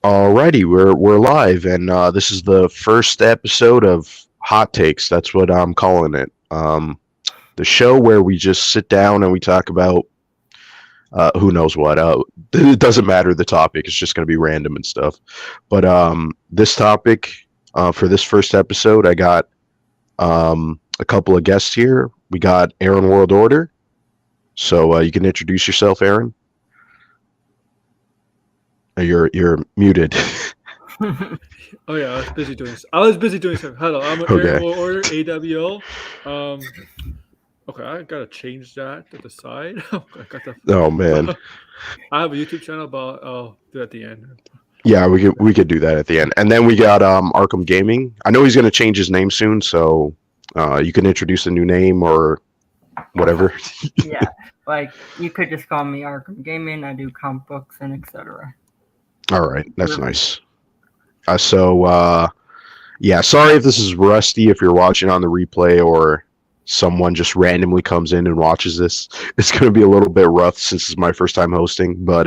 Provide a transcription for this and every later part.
Alrighty, we're live, and this is the first episode of Hot Takes. That's what I'm calling it. The show where we just sit down and we talk about who knows what. It doesn't matter the topic; it's just going to be random and stuff. But this topic for this first episode, I got a couple of guests here. We got Aaron World Order, so you can introduce yourself, Aaron. You're muted. Oh yeah, I was busy doing. I was busy doing something. Hello, I'm Aaron Okay. Order AWO. Um, okay, I gotta change that to the side. I got the. Oh man. I have a YouTube channel, but I'll do it at the end. Yeah, we could do that at the end. And then we got Arkham Gaming. I know he's gonna change his name soon, so you can introduce a new name or whatever. Yeah, like you could just call me Arkham Gaming. I do comic books and etc. All right, that's nice. Yeah, sorry if this is rusty if you're watching on the replay or someone just randomly comes in and watches this. It's gonna be a little bit rough since it's my first time hosting, but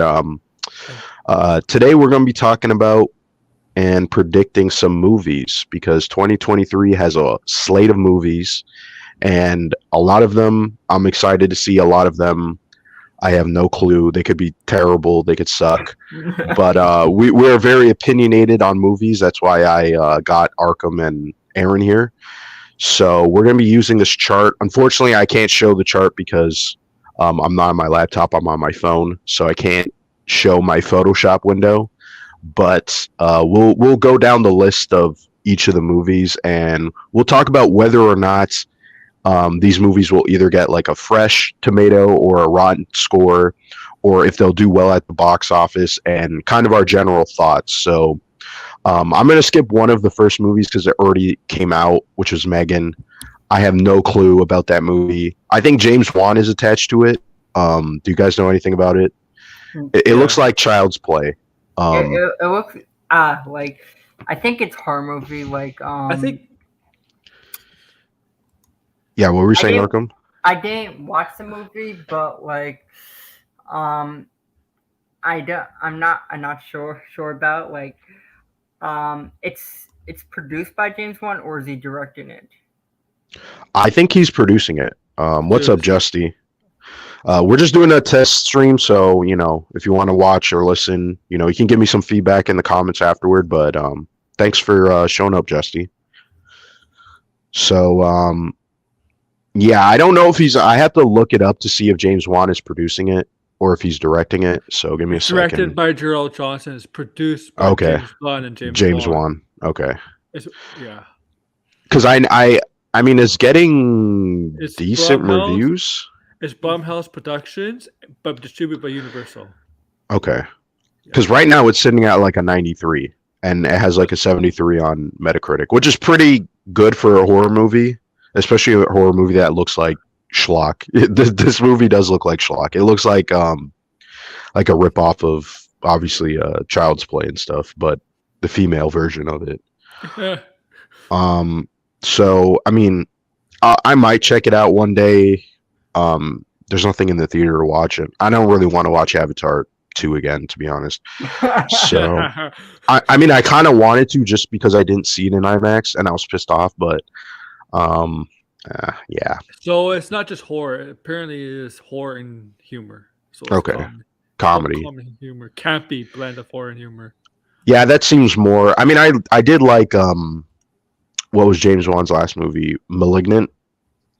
today we're gonna be talking about and predicting some movies because 2023 has a slate of movies and a lot of them I'm excited to see. A lot of them I have no clue. They could be terrible, they could suck. But we're very opinionated on movies. That's why I got Arkham and Aaron here. So we're going to be using this chart. Unfortunately, I can't show the chart because I'm not on my laptop. I'm on my phone, so I can't show my Photoshop window. But we'll go down the list of each of the movies, and we'll talk about whether or not these movies will either get like a fresh tomato or a rotten score, or if they'll do well at the box office, and kind of our general thoughts. So I'm going to skip one of the first movies because it already came out, which was Megan. I have no clue about that movie. I think James Wan is attached to it. Do you guys know anything about it? It looks like Child's Play. It looks like I think it's horror movie. I think Yeah, what were you saying, didn't- Arkham? I didn't watch the movie, but I'm not sure about it's produced by James Wan or is he directing it? I think he's producing it. What's up, Justy? We're just doing a test stream, so if you want to watch or listen, you can give me some feedback in the comments afterward. But thanks for showing up, Justy. So yeah, I don't know if he's. I have to look it up to see if James Wan is producing it or if he's directing it. So give me a second. directed by Gerald Johnson. It's produced by James Wan and James Wan. Okay. Yeah. Because I mean, it's getting It's decent Blumhouse. reviews. It's Blumhouse Productions, but distributed by Universal. Okay. Because right now it's sitting at like a 93, and it has like a 73 on Metacritic, which is pretty good for a horror movie, especially a horror movie that looks like schlock. This movie does look like schlock. It looks like a ripoff of obviously Child's Play and stuff, but the female version of it. So I mean, I might check it out one day. There's nothing in the theater to watch it. I don't really want to watch Avatar 2 again, to be honest. So I mean, I kind of wanted to just because I didn't see it in IMAX and I was pissed off, but yeah. So it's not just horror. Apparently, it is horror and humor. So it's Okay. Comedy. Comedy and humor. Campy blend of horror and humor. Yeah, that seems more. I mean, I did like what was James Wan's last movie, Malignant.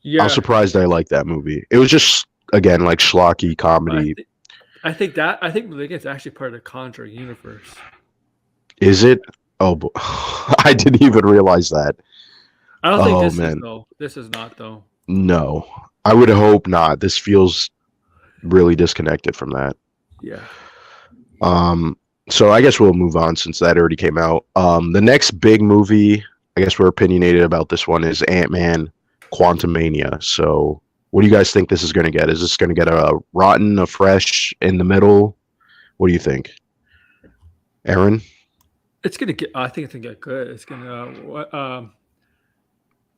Yeah. I was surprised I liked that movie. It was just again like schlocky comedy. I think Malignant's actually part of the Conjuring universe. Is it? Oh, I didn't even realize that. I don't think this man. is though. This is not though. No, I would hope not. This feels really disconnected from that. Yeah. So I guess we'll move on since that already came out. The next big movie, I guess we're opinionated about this one, is Ant-Man Quantumania. So what do you guys think this is going to get? Is this going to get a rotten, a fresh, in the middle? What do you think? Aaron? It's gonna get. I think it's gonna get good. It's gonna.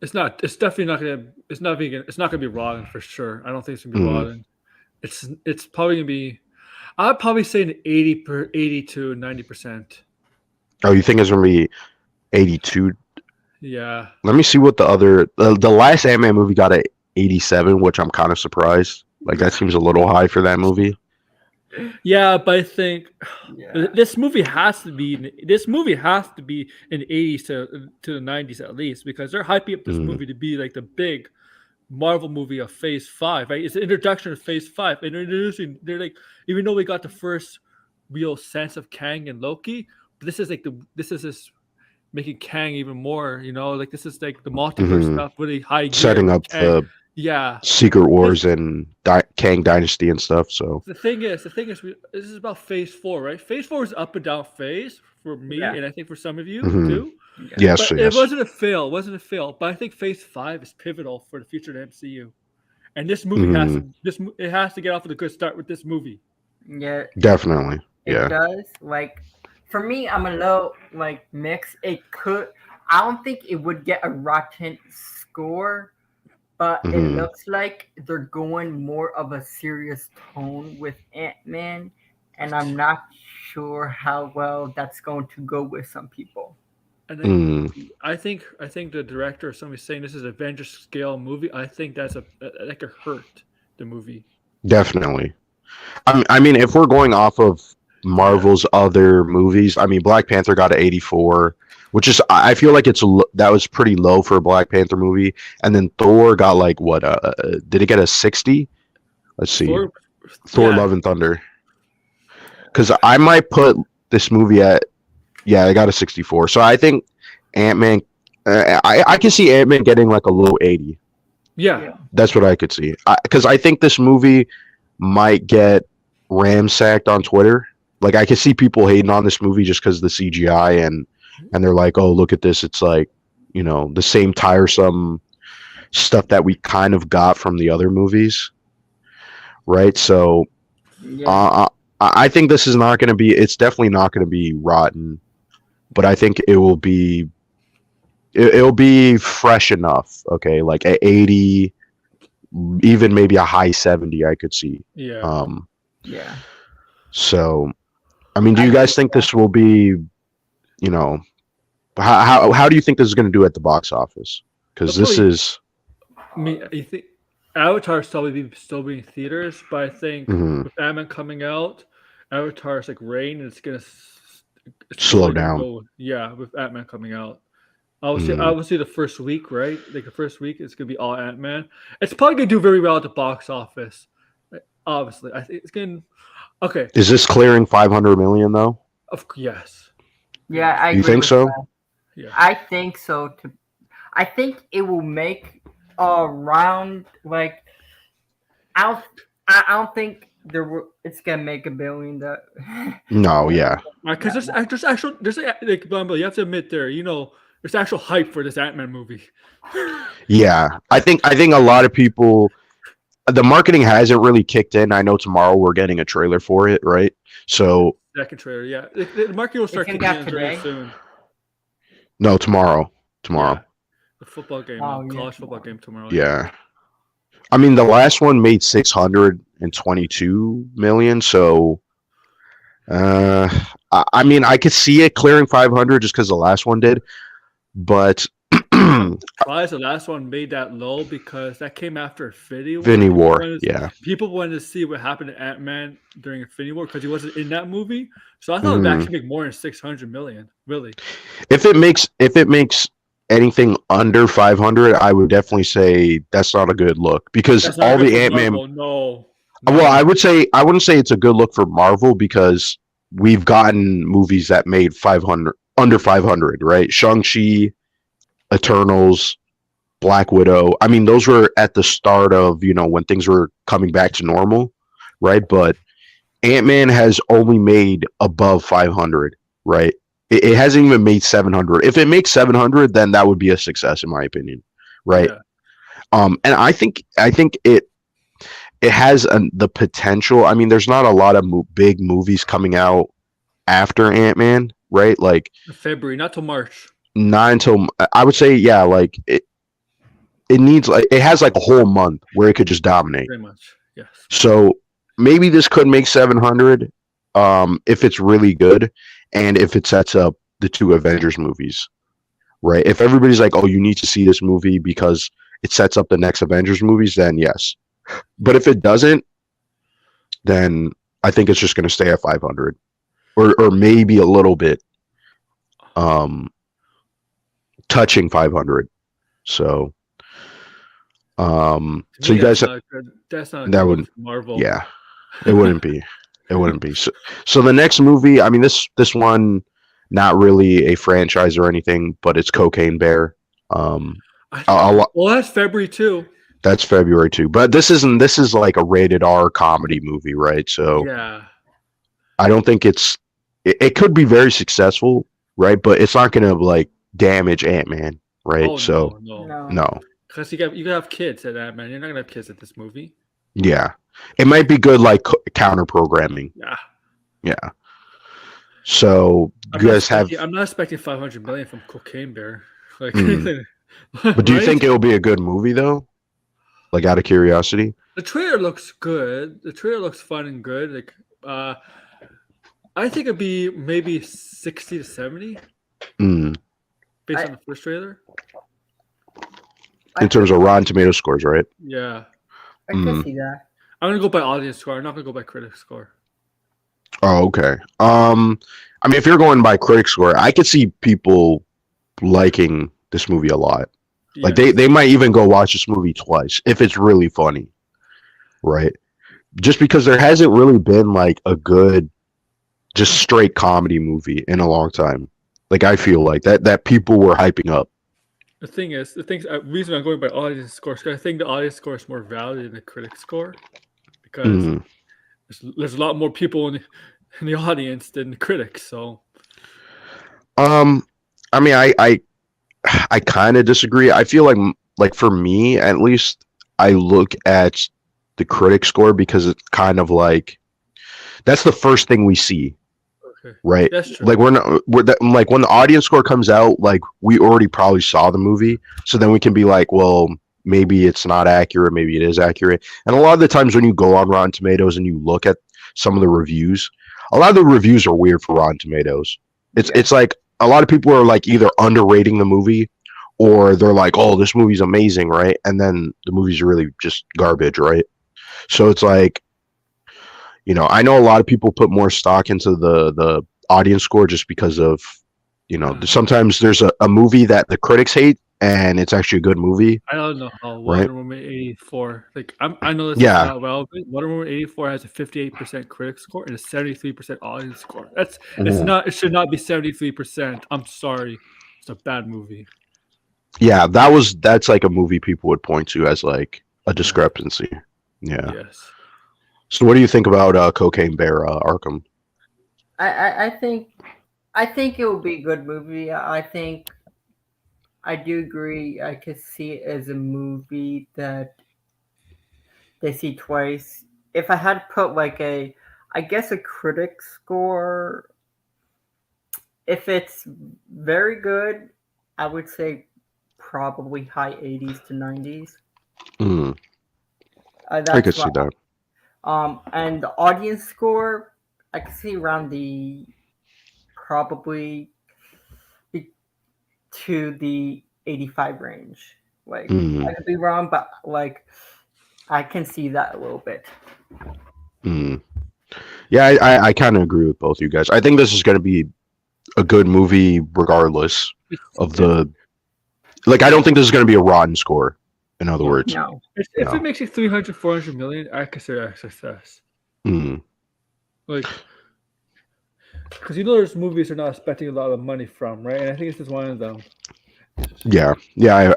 It's not. It's definitely not gonna. It's not vegan. It's not gonna be rotten for sure. I don't think it's gonna be rotten. It's probably gonna be. I'd probably say an 80 to 90%. Oh, you think it's gonna be 82? Yeah. Let me see what the last Ant-Man movie got at 87, which I'm kind of surprised. Like that seems a little high for that movie. Yeah, but I think Yeah. this movie has to be in the 80s to the 90s at least, because they're hyping up this Mm. movie to be like the big Marvel movie of Phase 5, right? It's the introduction of Phase 5, and they're like, even though we got the first real sense of Kang and Loki, but this is this making Kang even more, like this is like the multiverse hmm stuff, really high gear Setting with up Kang. the Yeah. Secret This Wars and Kang Dynasty and stuff. So the thing is, this is about Phase 4, right? Phase 4 is up and down phase for me, Yeah. and I think for some of you hmm too. Yeah. yes, But it yes. wasn't a fail. It wasn't a fail. But I think Phase 5 is pivotal for the future of the MCU. And this movie it has to get off with a good start with this movie. Yeah. Definitely. It Yeah. does. Like, for me, I'm a little like mixed. It could. I don't think it would get a rotten score, but it hmm looks like they're going more of a serious tone with Ant-Man, and I'm not sure how well that's going to go with some people. And then Mm, I think the director or somebody saying this is Avengers scale movie. I think that could hurt the movie. definitely. I mean, if we're going off of Yeah. Marvel's other movies, I mean, Black Panther got an 84, which is I feel like that was pretty low for a Black Panther movie. And then Thor got like what? Did it get a 60? Let's see. Thor, Thor: yeah, Love and Thunder. Because I might put this movie at I got a 64. So I think Ant Man. I can see Ant Man getting like a low 80. yeah. Yeah. That's what I could see. Because I think this movie might get ramsacked on Twitter. Like I could see people hating on this movie just because of the CGI and they're like, oh, look at this. It's like, the same tiresome stuff that we kind of got from the other movies, right? So Yeah. I think this is not going to be. It's definitely not going to be rotten, but I think it will be. It'll be fresh enough. Okay, like at 80, even maybe a high 70, I could see. Yeah. Um, Yeah. so I mean, do I you agree guys with think that. this will be, you know, how do you think this is going to do at the box office? Because They'll this probably. is, I mean, I think Avatar's still be in theaters, but I think mhm, with Ant-Man coming out, Avatar's like Rain, and it's slow slowly gonna down. go. Yeah, with Ant-Man coming out. Obviously, Mm, obviously the first week, right? Like the first week, it's gonna be all Ant-Man. It's probably gonna do very well at the box office. Obviously, I think it's gonna. Okay, is this clearing 500 million though? yes, Yeah, yes, I You agree think with so? that. yeah. I think so too. I think it will make around like I don't I don't think it's gonna make $1 billion. No, yeah, Because like Bumble, you have to admit there's actual hype for this Ant-Man movie. yeah. I think a lot of people. The marketing hasn't really kicked in. I know tomorrow we're getting a trailer for it, right? So Second trailer, yeah. The market will start Isn't kicking that in very today? soon. no, tomorrow. Yeah, the football game, Oh yeah, college football tomorrow. game tomorrow. Yeah. I mean, the last one made 622 million. So, uh, I mean, I could see it clearing 500 just because the last one did. But I'm surprised the last one made that low because that came after Infinity War. Vinny War, yeah. People wanted to see what happened to Ant-Man during Infinity War because he wasn't in that movie. So I thought it would Mhm. actually make more than 600 million. Really? If it makes anything under 500, I would definitely say that's not a good look because That's not all good the for Ant Man. Marvel. No. Well, I wouldn't say it's a good look for Marvel because we've gotten movies that made 500 under 500, right? Shang-Chi, Eternals, Black Widow. I mean, those were at the start of, when things were coming back to normal, right? But Ant-Man has only made above 500, right? It hasn't even made 700. If it makes 700, then that would be a success in my opinion, right? Yeah. And I think it has the potential. I mean, there's not a lot of big movies coming out after Ant-Man, right? Like February, not till March. not until I would say, yeah, like it needs like it has like a whole month where it could just dominate. Pretty much. Yes. So maybe this could make 700 if it's really good and if it sets up the two Avengers movies, right? If everybody's like, "Oh, you need to see this movie because it sets up the next Avengers movies," then yes. But if it doesn't, then I think it's just going to stay at 500, or maybe a little bit, um, touching 500. So, To so me, you guys, that's not a that good would, movie for Marvel. yeah, it wouldn't be, it wouldn't be. So the next movie, I mean, this one, not really a franchise or anything, but it's Cocaine Bear. Um, Well, that's February too. that's February too, but this isn't. This is like a rated R comedy movie, right? So Yeah. I don't think it could be very successful, right? But it's not gonna like damage Ant-Man, right? Oh So No. no, because you can have kids at that, man. You're not gonna have kids at this movie. yeah, it might be good like counter programming, Yeah. yeah. So you guys have, I'm not expecting 500 million from Cocaine Bear. Like, but do you right? think it will be a good movie though? Like out of curiosity, The trailer looks good. The trailer looks fun and good. Like, I think it'd be maybe 60 to 70 mm. based on the first trailer. in terms of Rotten Tomato scores, right? Yeah. I can see that. I'm gonna go by audience score. I'm not gonna go by critic score. Oh, okay. I mean, if you're going by critic score, I could see people liking this movie a lot. Like Yes. they might even go watch this movie twice if it's really funny, right? Just because there hasn't really been like a good, just straight comedy movie in a long time. Like I feel like that people were hyping up. The reason I'm going by audience score is 'cause I think the audience score is more valid than the critic score because Mhm. there's a lot more people in the audience than the critics. So I mean, I kind of disagree. I feel like for me at least, I look at the critic score because it's kind of like that's the first thing we see, okay, right? that's true. Like like when the audience score comes out, like we already probably saw the movie, so then we can be like, well, maybe it's not accurate, maybe it is accurate. And a lot of the times when you go on Rotten Tomatoes and you look at some of the reviews, a lot of the reviews are weird for Rotten Tomatoes. It's like a lot of people are like either underrating the movie or they're like, oh, this movie's amazing, right? And then the movie's really just garbage, right? So it's like, I know a lot of people put more stock into the audience score just because of, sometimes there's a movie that the critics hate and it's actually a good movie. I don't know how Right. Wonder Woman 84. Like I know this Yeah. is not relevant. Wonder Woman 84 has a 58% critic score and a 73% audience score. It's not. It should not be 73%. I'm sorry. It's a bad movie. Yeah, that's like a movie people would point to as like a discrepancy. Yeah. Yes. So what do you think about Cocaine Bear, Arkham? I think it will be a good movie. I do agree. I could see it as a movie that they see twice. If I had to put like I guess a critic score, if it's very good, I would say probably high 80s to 90s. Mm, I That's could see what- that. And the audience score, I could see around the probably to the 85 range. Like Mm, I could be wrong, but like I can see that a little bit. mm. Yeah, I kind of agree with both you guys. I think this is going to be a good movie regardless of the. Like, I don't think this is going to be a rotten score. In other words, No. If it makes you 300, 400 million, I consider that a success. Mm, Like, because there's movies they're not expecting a lot of money from, right? And I think this is one of them. yeah,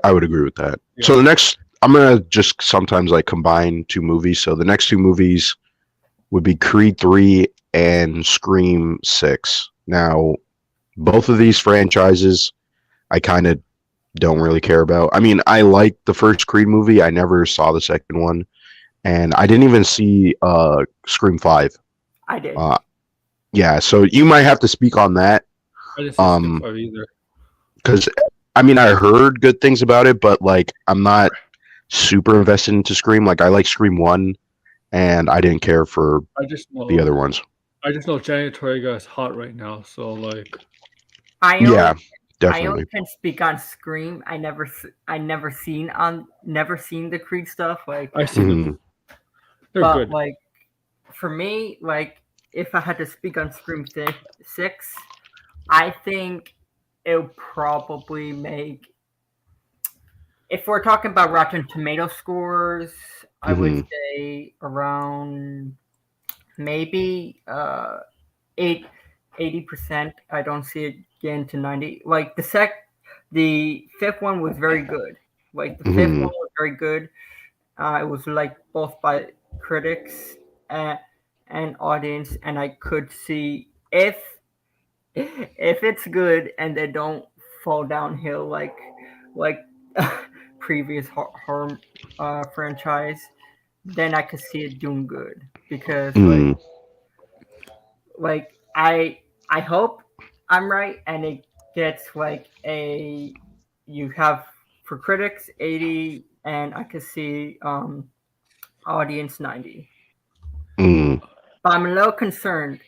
I would agree with that. Yeah. So the next, I'm gonna just sometimes like combine two movies. So the next two movies would be Creed 3 and Scream 6. Now, both of these franchises, I kind of don't really care about. I mean, I like the first Creed movie. I never saw the second one, and I didn't even see Scream 5. I did. Yeah, so you might have to speak on that I didn't see Scream 5 either. because I mean I heard good things about it, but like I'm not super invested into Scream. Like I like Scream 1, and I didn't care for I just know the other ones. I just know Jenny Torrega is hot right now, so like I Yeah, only definitely. can speak on Scream. I never seen the Creed stuff. Like, I see them. Hmm. They're but good. like for me, like if I had to speak on Scream 6, I think it'll probably make. If we're talking about Rotten Tomato scores, I would Hmm. say around maybe eight 80%. I don't see it getting to 90. Like the fifth one was very good. Like the fifth Hmm. one was very good. It was like both by critics and audience, and I could see if it's good and they don't fall downhill like previous horror franchise, then I could see it doing good because Hmm. like I hope I'm right and it gets like a you have for critics 80 and I could see audience 90. Hmm. But I'm a little concerned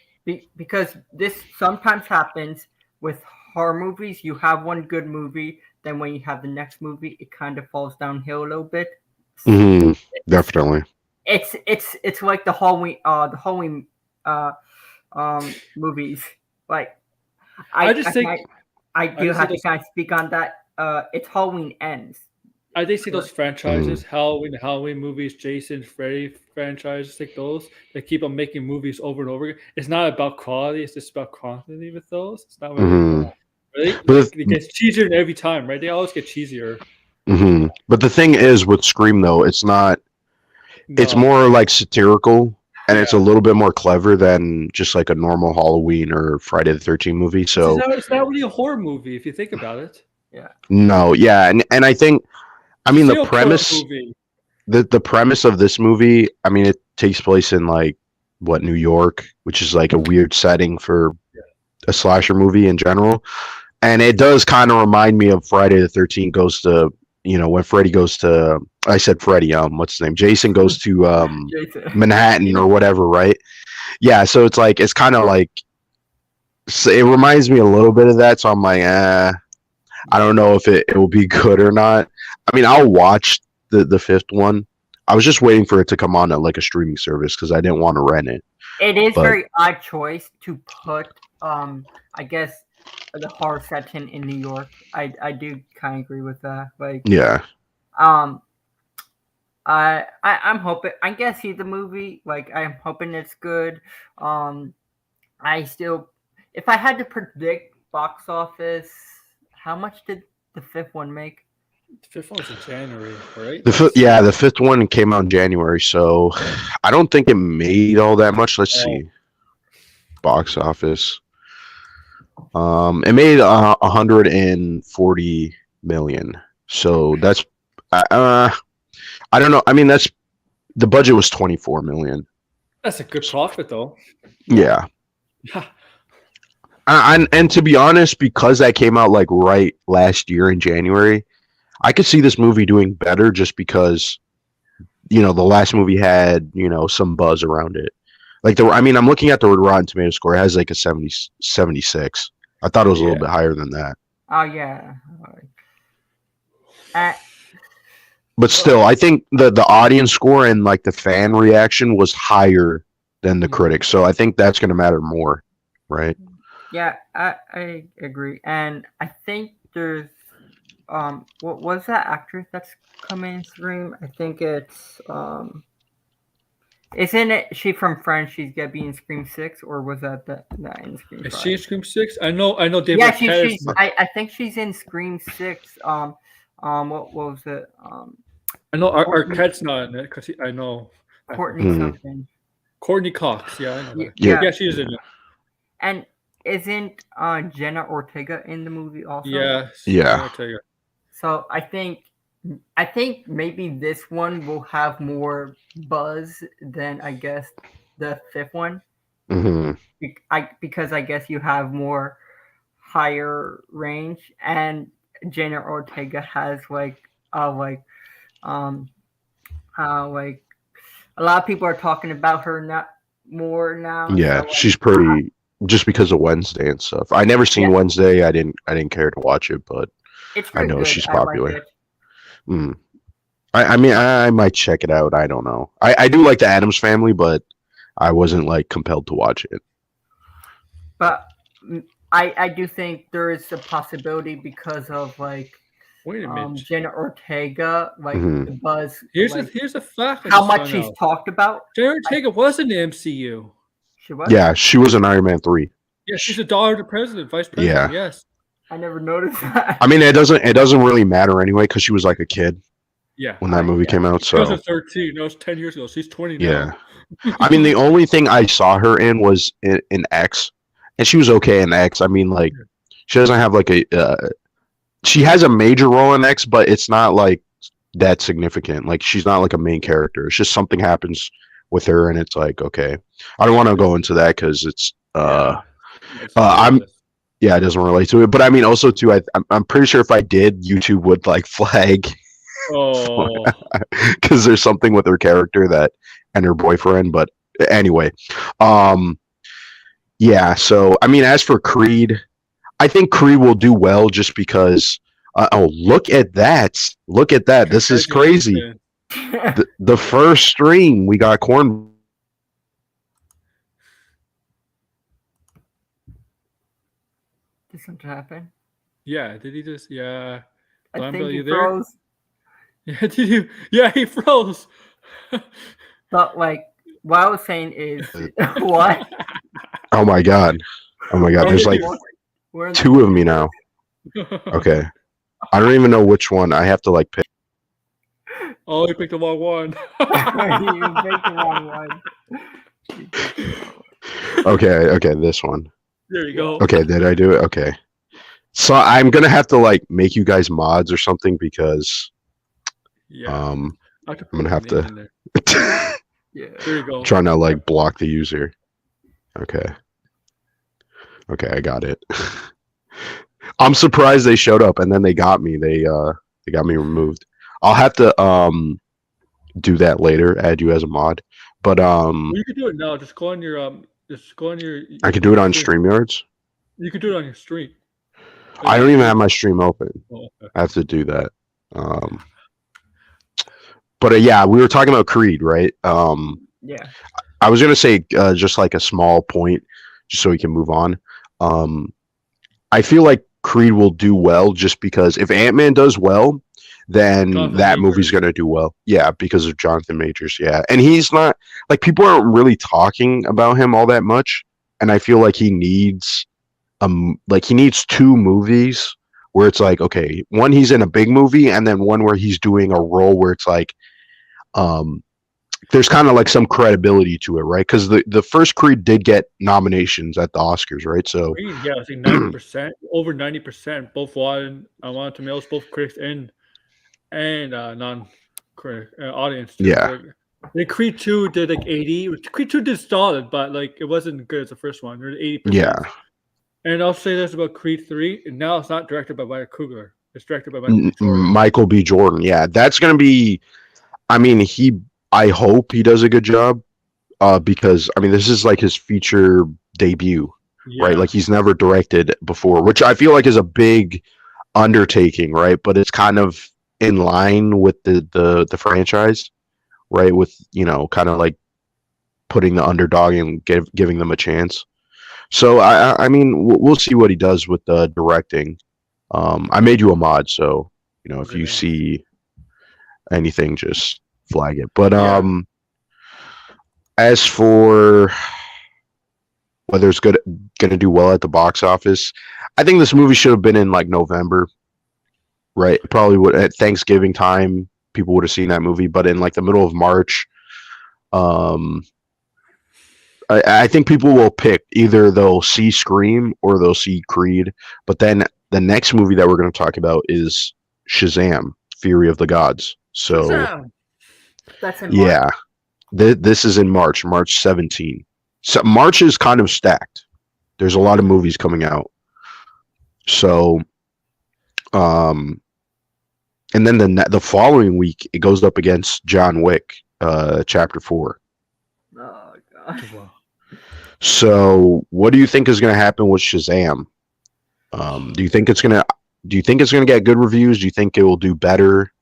because this sometimes happens with horror movies. You have one good movie, then when you have the next movie, it kind of falls downhill a little bit. Hmm. It's Definitely. it's like the Halloween uh movies. Like I I just I think might I I do just see have to those. kind of speak on that. It's Halloween ends. I think see those Hmm. franchises, Halloween movies, Jason, Freddy franchises, like those. They keep on making movies over and over again. It's not about quality; it's just about quantity with those. It's not really, Hmm. really But like it gets cheesier every time, right? They always get cheesier. but the thing is with Scream though, it's not. It's No, more like satirical, and it's a yeah, little bit more clever than just like a normal Halloween or Friday the 13th movie. So it's not really a horror movie if you think about it. Yeah. no, yeah, and I think I It's a mean serial killer movie. the premise of this movie, I mean it takes place in like what New York, which is like a weird setting for a slasher movie in general. And it does kind of remind me of Friday the 13th goes to, when Freddy goes to, I said Freddy, what's his name? Jason goes to Jason. Manhattan or whatever, right? Yeah, so it's like it's kind of like it reminds me a little bit of that. So I'm like, I don't know if it will be good or not. I mean, I'll watch the fifth one. I was just waiting for it to come on at like a streaming service because I didn't want to rent it. It is But very odd choice to put I guess the horror section in New York. I do kind of agree with that. Like yeah, um I'm hoping I guess see the movie. Like I'm hoping it's good. Um I still if I had to predict box office, how much did the fifth one make? The fifth one was in January, right? the fifth one came out in January, so I don't think it made all that much. Let's Oh, see, box office. It made 140 million. So that's I don't know. I mean, that's the budget was 24 million. that's a good profit though. Yeah, Yeah, and to be honest, because that came out like right last year in January, I could see this movie doing better just because the last movie had some buzz around it. Like I mean, I'm looking at the Rotten Tomato score. It has like a 76. I thought it was a little yeah. bit higher than that. Oh yeah. Uh, But still, I think the audience score and like the fan reaction was higher than the critics. So I think that's going to matter more, right? yeah, I agree, and I think there's what was that actress that's coming in Scream? I think it's isn't it she from Friends? She's gonna be in Scream 6, or was that in Scream Is she in Five? Scream Six? I know David Yeah, Arquette is. I think she's in Scream 6. What was it? I know Courtney Arquette's not in it because I know. I Courtney forgot. Mm, something. Courtney Cox. Yeah, I know her. yeah, Yeah, Yeah, she is in it. and isn't Jenna Ortega in the movie also? Yes, yeah. Jenna Ortega. So I think maybe this one will have more buzz than I guess the fifth one. Hmm. Because I guess you have more higher range and Jenna Ortega has um like a lot of people are talking about her not more now. Yeah, So like she's pretty. just because of Wednesday and stuff. I never seen Wednesday. I didn't care to watch it, but It's I really know good. she's I like popular. it. Mm. I mean, I might check it out. I don't know. I do like the Addams Family, but I wasn't like compelled to watch it. But I do think there is a possibility because of like Wait a minute. Jenna Ortega, like Mhm. the buzz, Here's like here's a fact. I how just much found she's out. talked about. Jenna Ortega was in the MCU. She was. Yeah, she was in Iron Man 3. Yeah, she's a daughter of the president, vice president. Yes. I never noticed that. I mean, it doesn't really matter anyway because she was like a kid Yeah. when that movie came out. So 2013. No, it's 10 years ago. She's 20 yeah. now. I mean, the only thing I saw her in was in X, and she was okay in X. I mean, like she doesn't have like she has a major role in X, but it's not like that significant. Like she's not like a main character. It's just something happens with her, and it's like okay. I don't want to go into that because it's it doesn't relate to it. But I mean, also too, I'm pretty sure if I did, YouTube would like flag. Oh. Because there's something with her character that and her boyfriend. But anyway, yeah. So I mean, as for Creed, I think Creed will do well just because. Look at that! Look at that! This is crazy. The first stream we got corn. Did something happen? Yeah. Did he just? Yeah. I think Glanville, he you there? froze. Yeah. Did you? Yeah, he froze. But like, what I was saying is, what? Oh my god! Oh my god! There's like two of me now. Okay. I don't even know which one. I have to like pick. Oh, you picked the wrong one. You picked the wrong one. Okay, this one. There you go. Okay, did I do it? Okay. So I'm gonna have to like make you guys mods or something because I'm gonna have to Yeah. There you go. trying to like block the user. Okay, I got it. I'm surprised they showed up and then they got me. They got me removed. I'll have to do that later, add you as a mod. But Well, you can do it now. Just go on your I could do it on StreamYards. You could do it on your stream. I don't even have my stream open. Oh, okay. I have to do that. But yeah, we were talking about Creed, right? Yeah. I was gonna say just like a small point, just so we can move on. I feel like Creed will do well just because if Ant-Man does well, then Jonathan that Majors. movie's gonna do well. Yeah, because of Jonathan Majors. Yeah, and he's not like people aren't really talking about him all that much, and I feel like he needs two movies where it's like okay, one he's in a big movie, and then one where he's doing a role where it's like there's kind of like some credibility to it, right? Because the first Creed did get nominations at the Oscars, right? So Yeah, I think 90%, over 90%, both Rotten Tomatoes, both critics and non-critic audience. Too. Yeah. Like Creed 2 did like 80. Creed 2 did solid, but like it wasn't good as the first one. It was 80%. yeah, And I'll say this about Creed 3. And now it's not directed by Ryan Coogler. It's directed by Michael B. Jordan. Michael B. Jordan. Yeah, that's gonna be. I mean, I hope he does a good job, because I mean, this is like his feature debut, right? Like he's never directed before, which I feel like is a big undertaking, right? But it's kind of in line with the franchise, right? With kind of like putting the underdog and giving them a chance. So I mean, we'll see what he does with the directing. I made you a mod, so if you see anything, just flag it. But as for whether it's gonna do well at the box office, I think this movie should have been in like November, right? Probably would at Thanksgiving time people would have seen that movie, but in like the middle of March, I think people will pick either they'll see Scream or they'll see Creed. But then the next movie that we're going to talk about is Shazam: Fury of the Gods. So Shazam! That's in March. yeah, this is in March 17. So March is kind of stacked. There's a lot of movies coming out. So, and then the following week it goes up against John Wick, Chapter 4. Oh god. Wow. So, what do you think is going to happen with Shazam? Do you think it's gonna? Do you think it's gonna get good reviews? Do you think it will do better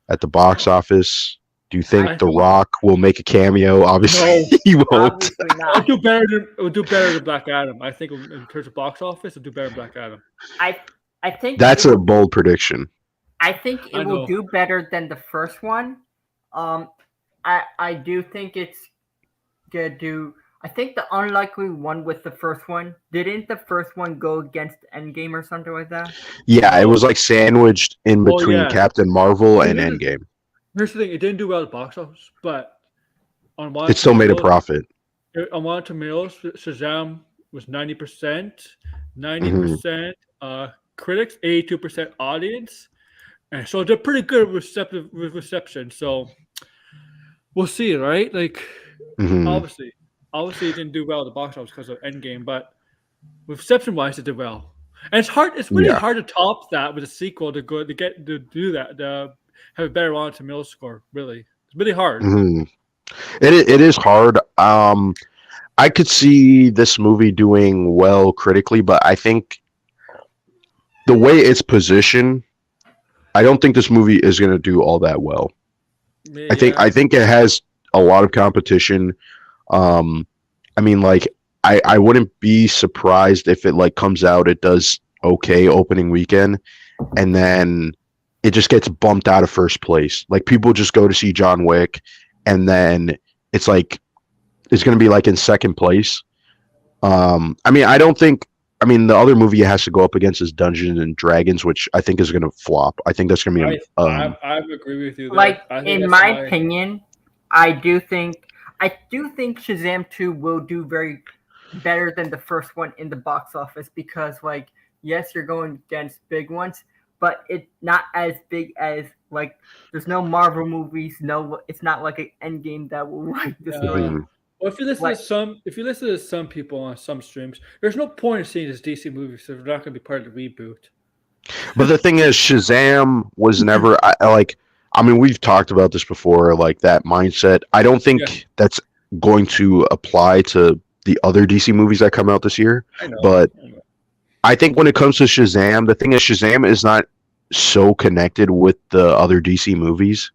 at the box office? Do you think I The think Rock will make a cameo? Obviously, no. he won't. Obviously It'll not. do better than Black Adam. I think in terms of box office, it'll do better than Black Adam. I I think That's it a will. bold prediction. I think it I will know. do better than the first one. Um, I do think it's gonna do. I think the unlikely one with the first one didn't the first one go against Endgame or something like that? Yeah, it No. was like sandwiched in Oh between yeah. Captain Marvel But and Endgame. here's the thing: it didn't do well at the box office, but on It Rotten still made a Tomatoes, profit. Shazam was 90%, Hmm 90% critics, 82% audience, and so they're pretty good with reception. So we'll see, right? Like hmm obviously, obviously it didn't do well at the box office because of Endgame, but reception wise, it did well. And it's hard. It's really Yeah. hard to top that with a sequel to do that to have a better Rotten Tomatoes score. Really, it's really hard. hmm it is hard. I could see this movie doing well critically, but I think the way it's positioned, I don't think this movie is going to do all that well. Yeah, I think it has a lot of competition. Um, I mean, like I wouldn't be surprised if it like comes out, it does okay opening weekend, and then it just gets bumped out of first place. Like people just go to see John Wick, and then it's like it's going to be like in second place. I mean, I don't think. I mean, the other movie it has to go up against is Dungeons and Dragons, which I think is going to flop. I think that's going to be I agree with you there. Like I think in that's my my opinion, I do think Shazam 2 will do very better than the first one in the box office because like yes, you're going against big ones, but it's not as big as like there's no Marvel movies, no it's not like an Endgame that will like destroy mhm. Well, like if you listen to some people on some streams, there's no point in seeing this DC movie if they're not going to be part of the reboot. But the thing is, Shazam was never like. I mean, we've talked about this before, like that mindset. I don't Yeah, think that's going to apply to the other DC movies that come out this year. I know. But I know. I think when it comes to Shazam, the thing is, Shazam is not so connected with the other DC movies,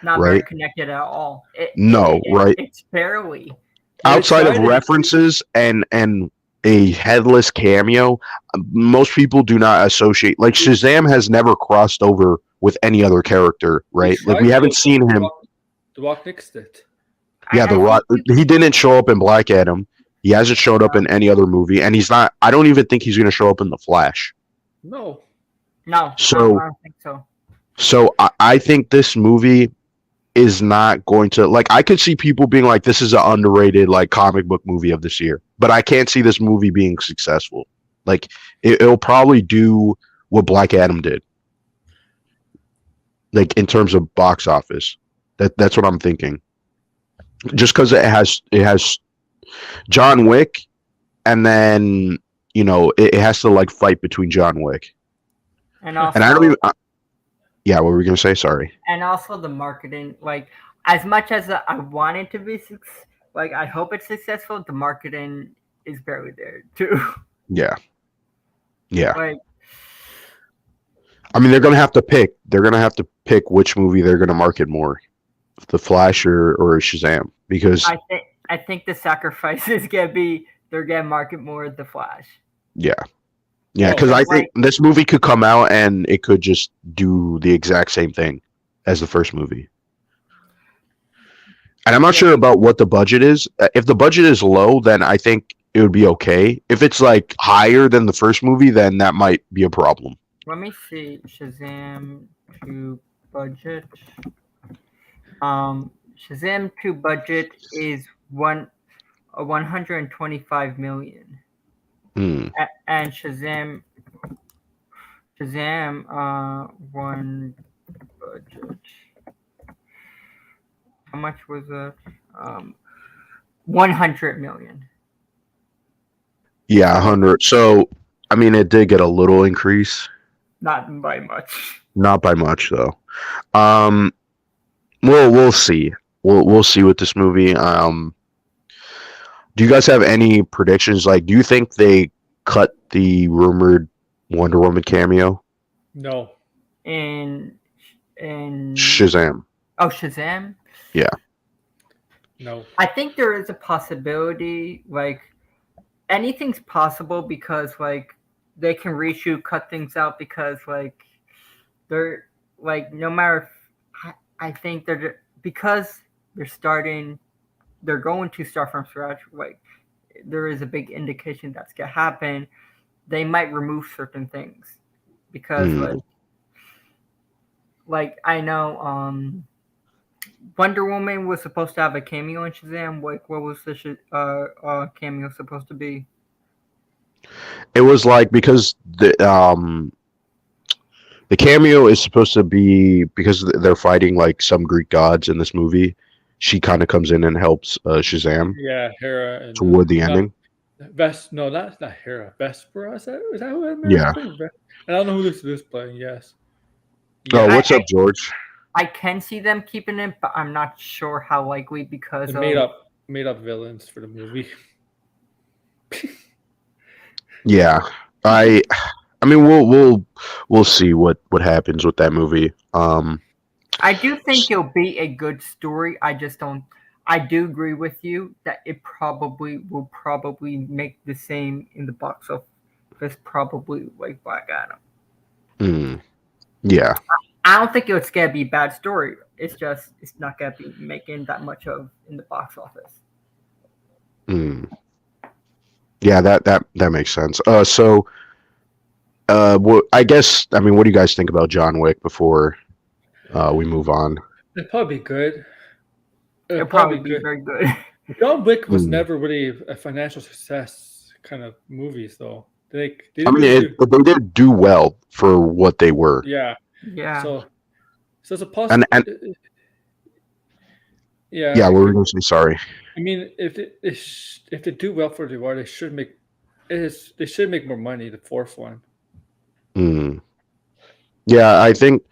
not very right? connected at all. No, right? It's barely. They Outside of tried it. references and a headless cameo, most people do not associate. Like Shazam has never crossed over with any other character, They right? Like we tried to. haven't seen him. The Rock nixed it. Yeah, the I Rock. think He didn't show up in Black Adam. He hasn't showed up in any other movie, and he's not. I don't even think he's going to show up in the Flash. No. no, So, I don't think so. I think this movie is not going to like. I could see people being like, "This is an underrated like comic book movie of this year," but I can't see this movie being successful. Like, it'll probably do what Black Adam did, like in terms of box office. That's what I'm thinking. Just because it has John Wick, and then it has to like fight between John Wick, And and I don't also even. Yeah, what were we gonna say? Sorry. the marketing, like as much as I want it to be like I hope it's successful, the marketing is barely there too. Yeah, yeah. Like I mean, they're gonna have to pick. They're gonna have to pick which movie they're gonna market more, The Flash or Shazam, because I think the sacrifice is gonna be they're gonna market more the Flash. yeah, yeah, Oh, because I think Like this movie could come out and it could just do the exact same thing as the first movie. And I'm not yeah, sure about what the budget is. If the budget is low, then I think it would be okay. If it's like higher than the first movie, then that might be a problem. let me see Shazam 2 budget. Shazam 2 budget is 125 million. Hmm. And Shazam one budget. How much was that? 100 million. Yeah, 100. So, I mean, it did get a little increase, Not by much. not by much though. Um, we'll see. We'll see with this movie. Do you guys have any predictions? Like, do you think they cut the rumored Wonder Woman cameo? No. in Shazam. Shazam. Yeah. No. I think there is a possibility. Like anything's possible because like they can reshoot, cut things out because like they're like no matter. I think because they're starting. They're going to start from scratch. Like there is a big indication that's gonna happen. They might remove certain things because Mm. like I know Wonder Woman was supposed to have a cameo in Shazam. Like what was the cameo supposed to be? It was like because the cameo is supposed to be because they're fighting like some Greek gods in this movie. She kind of comes in and helps Shazam Yeah, Hera and toward the ending. No, that's not Hera. Vespera. Is that who Yeah. playing? I don't know who this is playing. Yes. Oh, Yeah, what's up, George? I can see them keeping it, but I'm not sure how likely because the made up villains for the movie. Yeah, I mean we'll see what happens with that movie. I do think it'll be a good story. I just don't. I do agree with you that it probably will make the same in the box office, probably like Black Adam. Yeah. I don't think it's gonna be a bad story. It's just it's not gonna be making that much of in the box office. Yeah, that makes sense. I guess I mean, what do you guys think about John Wick before we move on? It'd probably be good. It'll probably be very good. John Wick was never really a financial success kind of movies, though. They I mean, really they did do well for what they were. Yeah. Yeah. So it's a possible. Yeah. Yeah, what were we going to say? Sorry. I mean, if they do well for the war, they should make more money. The fourth one. Yeah, I think.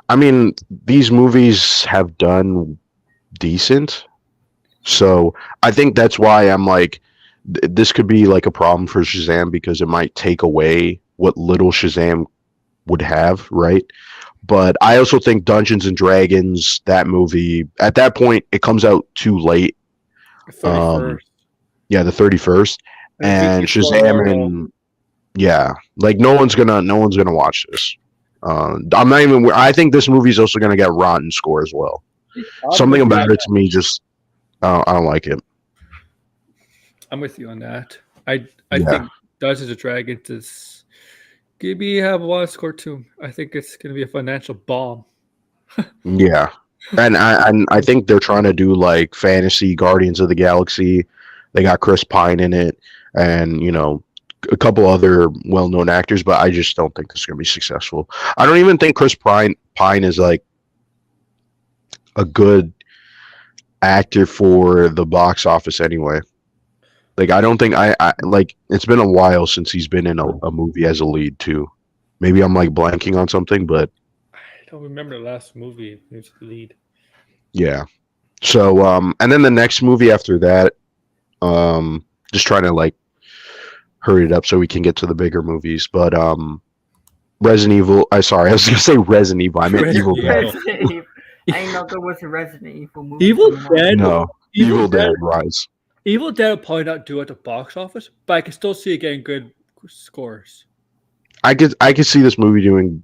I mean, these movies have done decent, so I think that's why I'm like, this could be like a problem for Shazam because it might take away what little Shazam would have, right? But I also think Dungeons and Dragons, that movie, at that point, it comes out too late. 31st. Yeah, the 31st, and Shazam, and yeah, like no one's gonna watch this. I'm not even. I think this movie's also gonna get rotten score as well. Something about it to me just, I don't like it. I'm with you on that. I think Dungeons and Dragons is maybe have a lot of score too. I think it's gonna be a financial bomb. Yeah, and I think they're trying to do like fantasy Guardians of the Galaxy. They got Chris Pine in it, and a couple other well-known actors, but I just don't think this is going to be successful. I don't even think Chris Pine is like a good actor for the box office anyway. Like I don't think I like it's been a while since he's been in a movie as a lead too. Maybe I'm like blanking on something, but I don't remember the last movie he was the lead. Yeah. So and then the next movie after that, just trying to like hurry it up so we can get to the bigger movies. But Resident Evil. I was gonna say Resident Evil. I meant Evil Dead. I didn't know there was a Resident Evil movie. Evil Dead. No, Evil Dead Rise. Evil Dead will probably not do at the box office, but I can still see it getting good scores. I could see this movie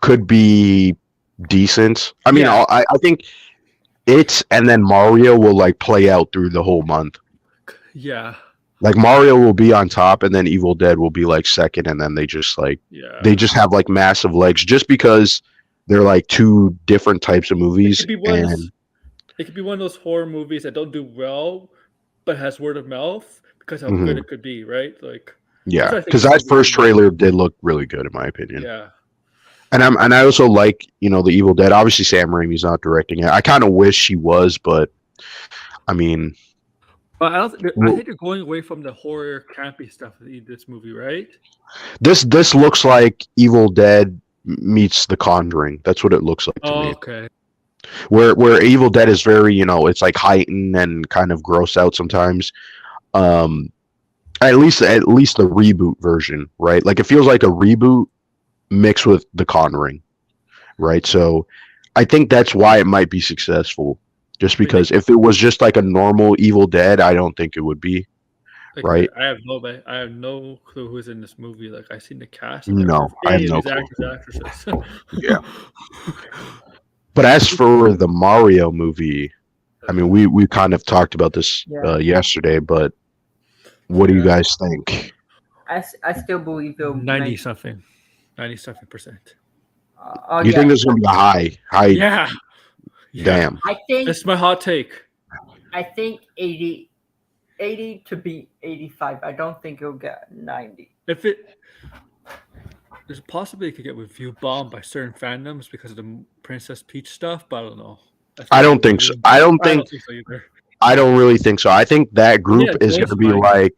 could be decent. I mean, Yeah. I think and then Mario will like play out through the whole month. Yeah. Like Mario will be on top, and then Evil Dead will be like second, and then they just have like massive legs just because they're like two different types of movies. It could be one of those horror movies that don't do well, but has word of mouth because how good it could be, right? Like yeah, because that first trailer did look really good in my opinion. Yeah. And I also like the Evil Dead. Obviously, Sam Raimi's not directing it. I kind of wish he was, but I mean. But I think they're going away from the horror campy stuff in this movie, right? This looks like Evil Dead meets The Conjuring. That's what it looks like to me. Okay. where Evil Dead is very, it's like heightened and kind of gross out sometimes. Um, at least the reboot version, right? Like it feels like a reboot mixed with The Conjuring, right? So I think that's why it might be successful. Just Wait, because if it was just like a normal Evil Dead, I don't think it would be, like right? I have no clue who's in this movie. Like I seen the cast, I've never heard No, of I have any of no these clue. actors, actresses. Yeah. But as for the Mario movie, I mean, we kind of talked about this Yeah. yesterday, but what do you Yeah. guys think? I still believe they'll 90 make. something, 90 something percent. Oh You think yeah, there's gonna be a high? Yeah, yeah. Damn. I think That's my hot take. 80 to be 85. I don't think it'll get 90. If it there's a possibility it could get review bombed by certain fandoms because of the Princess Peach stuff, but I don't know. I don't think so. I don't I don't think. think so either. I don't really think so. I think that group Yeah, is James gonna be might. like,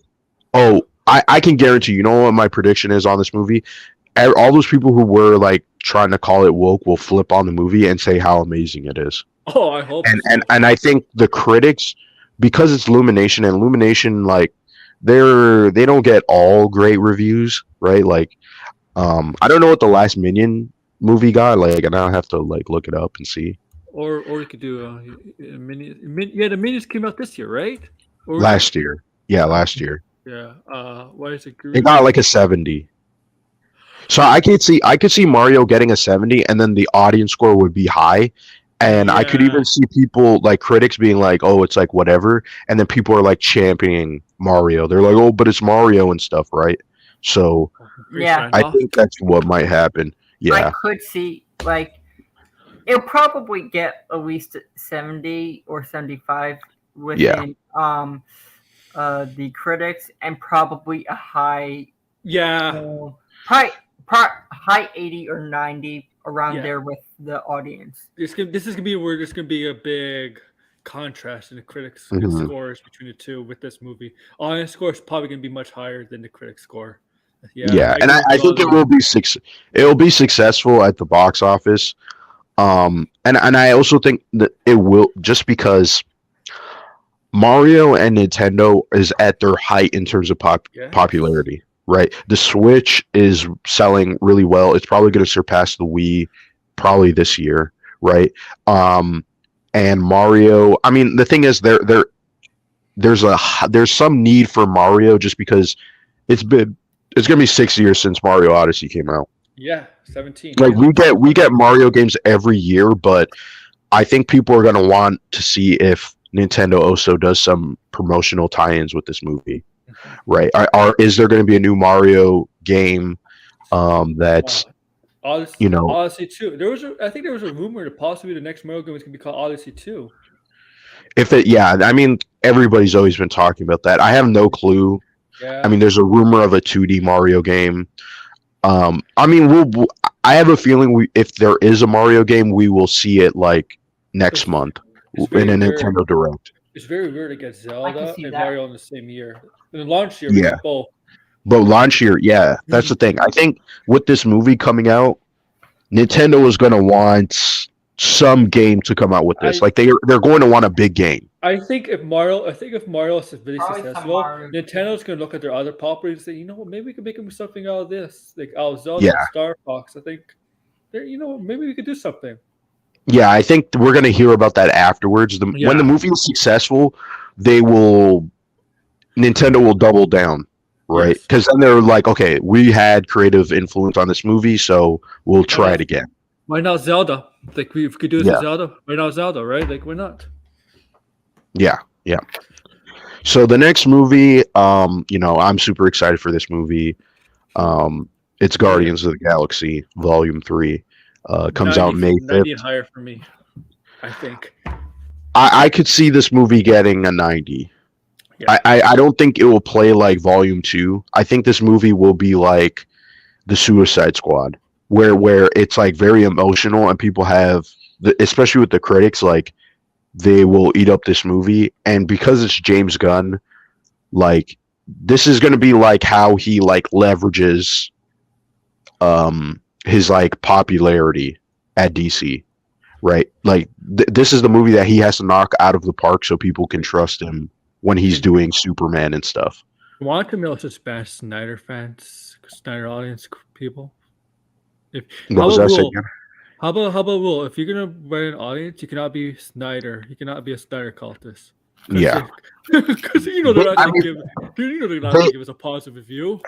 oh, I can guarantee. You know what my prediction is on this movie? All those people who were like trying to call it woke will flip on the movie and say how amazing it is. Oh, I hope and so. and I think the critics, because it's Illumination and Illumination, like they don't get all great reviews, right? Like, I don't know what the last Minion movie got, like, and I have to like look it up and see. Or you could do a yeah, the minions came out this year, right? Or Last year, yeah, last year yeah. What is it? it got like a 70. So I could see Mario getting a 70, and then the audience score would be high. And I could Yeah. even see people like critics being like, "Oh, it's like whatever," and then people are like championing Mario. They're like, "Oh, but it's Mario and stuff, right?" So Pretty Yeah. signed I off. think that's what might happen. I Yeah, could see like it'll probably get at least 70 or 75 within the critics, and probably a high Yeah. probably high 80 or 90 around Yeah. there with the audience. This is gonna be where there's gonna be a big contrast in the critics Mhm. scores between the two with this movie. Audience score is probably gonna be much higher than the critic score. Yeah, Yeah, and agree I, with I you on think it that. will be It will be successful at the box office. And I also think that it will, just because Mario and Nintendo is at their height in terms of Yes. popularity, right? The Switch is selling really well. It's probably going to surpass the Wii probably this year, right? And Mario, I mean, the thing is, there's some need for Mario, just because it's going to be 6 years since Mario Odyssey came out. Yeah, 17. Like we get Mario games every year, but I think people are going to want to see if Nintendo also does some promotional tie-ins with this movie, right? Is there going to be a new Mario game that's Odyssey, you know Odyssey 2. I think there was a rumor that possibly the next Mario game was gonna be called Odyssey 2. if it yeah, I mean everybody's always been talking about that. I have no clue. Yeah. I mean, there's a rumor of a 2D Mario game. I mean, I have a feeling if there is a Mario game, we will see it like next month it's in a very rare. Nintendo Direct. It's very rare to get Zelda see and that. Mario in the same year. In the launch year, we Yeah. get both. But launch year, yeah, that's the thing. I think with this movie coming out, Nintendo is going to want some game to come out with this. Like they're going to want a big game. I think if Mario is really Probably some successful, Mario Nintendo's gonna look at their other properties and say, you know what, maybe we could make something out of this, like out of Zelda Yeah. and Star Fox. I think, maybe we could do something. Yeah, I think we're going to hear about that afterwards. When Yeah. the movie is successful, Nintendo will double down, right? Yes. Because then they're like, okay, we had creative influence on this movie, so we'll try it again. Why not Zelda? Like we could do this Yeah. with Zelda. Why not Zelda? Right? Like why not? Yeah, yeah. So the next movie, I'm super excited for this movie. It's Guardians of the Galaxy Volume 3. Comes out May 90 5th. and higher for me, I think. I could see this movie getting a 90. Yeah. I don't think it will play like Volume 2. I think this movie will be like the Suicide Squad, where it's like very emotional, and people have, especially with the critics, like they will eat up this movie. And because it's James Gunn, like this is going to be like how he like leverages his like popularity at DC, right? Like this is the movie that he has to knock out of the park so people can trust him when he's doing Superman and stuff. Want to mail to Spanish Snyder fans, Snyder audience people? If What how was about that rule? again? How about rule? If you're gonna write an audience, you cannot be Snyder. You cannot be a Snyder cultist. Yeah, Because they're not I gonna mean, give. They're not they, gonna give us a positive review.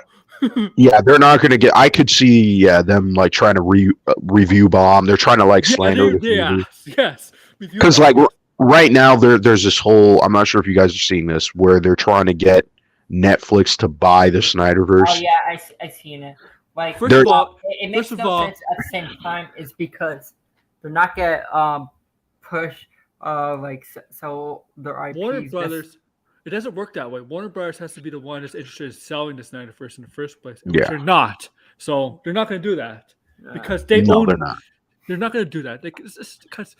yeah, they're not going to get. I could see them like trying to review bomb. They're trying to like Yeah, slander this movie yes. Review because like bomb. right now there's this whole. I'm not sure if you guys are seeing this where they're trying to get Netflix to buy the Oh Snyderverse. yeah, I seen it. Like, First They're of all, it makes first of no all, sense at the same time. Is because they're not gonna push like so their IPs. Warner Just- Brothers. It doesn't work that way. Warner Brothers has to be the one that's interested in selling the Snyderverse in the first place, which Yeah. they're not. So they're not going to do that because they No, own. they're not. They're not going to do that. It's just because.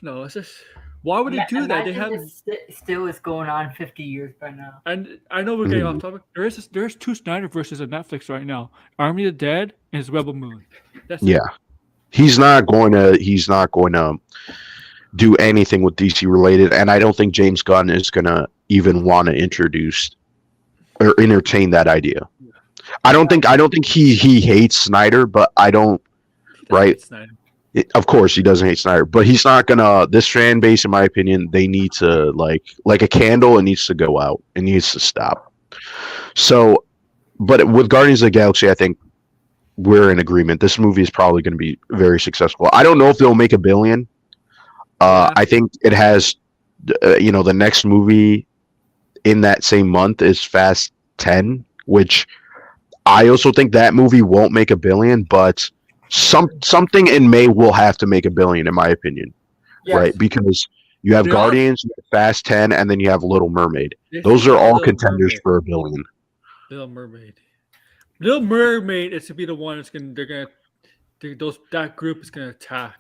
No, it's just. Why would they do that? They have. Imagine this still is going on 50 years by now. And I know we're getting off topic. There's two Snyderverses on Netflix right now: Army of the Dead and his Rebel Moon. That's it. Yeah, he's not going to. He's not going to do anything with DC related, and I don't think James Gunn is going to even want to introduce or entertain that idea. I don't think he hates Snyder, but I don't. He doesn't Right. hate Snyder. Of course, he doesn't hate Snyder, but he's not gonna. This fan base, in my opinion, they need to like a candle. It needs to go out. It needs to stop. So, but with Guardians of the Galaxy, I think we're in agreement. This movie is probably going to be very successful. I don't know if they'll make $1 billion. Yeah. I think it has. The next movie in that same month is Fast 10, which I also think that movie won't make $1 billion, but something in May will have to make $1 billion, in my opinion, Yes. right? Because you have Yeah. Guardians, you have Fast 10, and then you have Little Mermaid. They Those should are have all Little contenders Mermaid. for $1 billion. Little Mermaid. Little Mermaid is to be the one that's gonna. That group is gonna attack.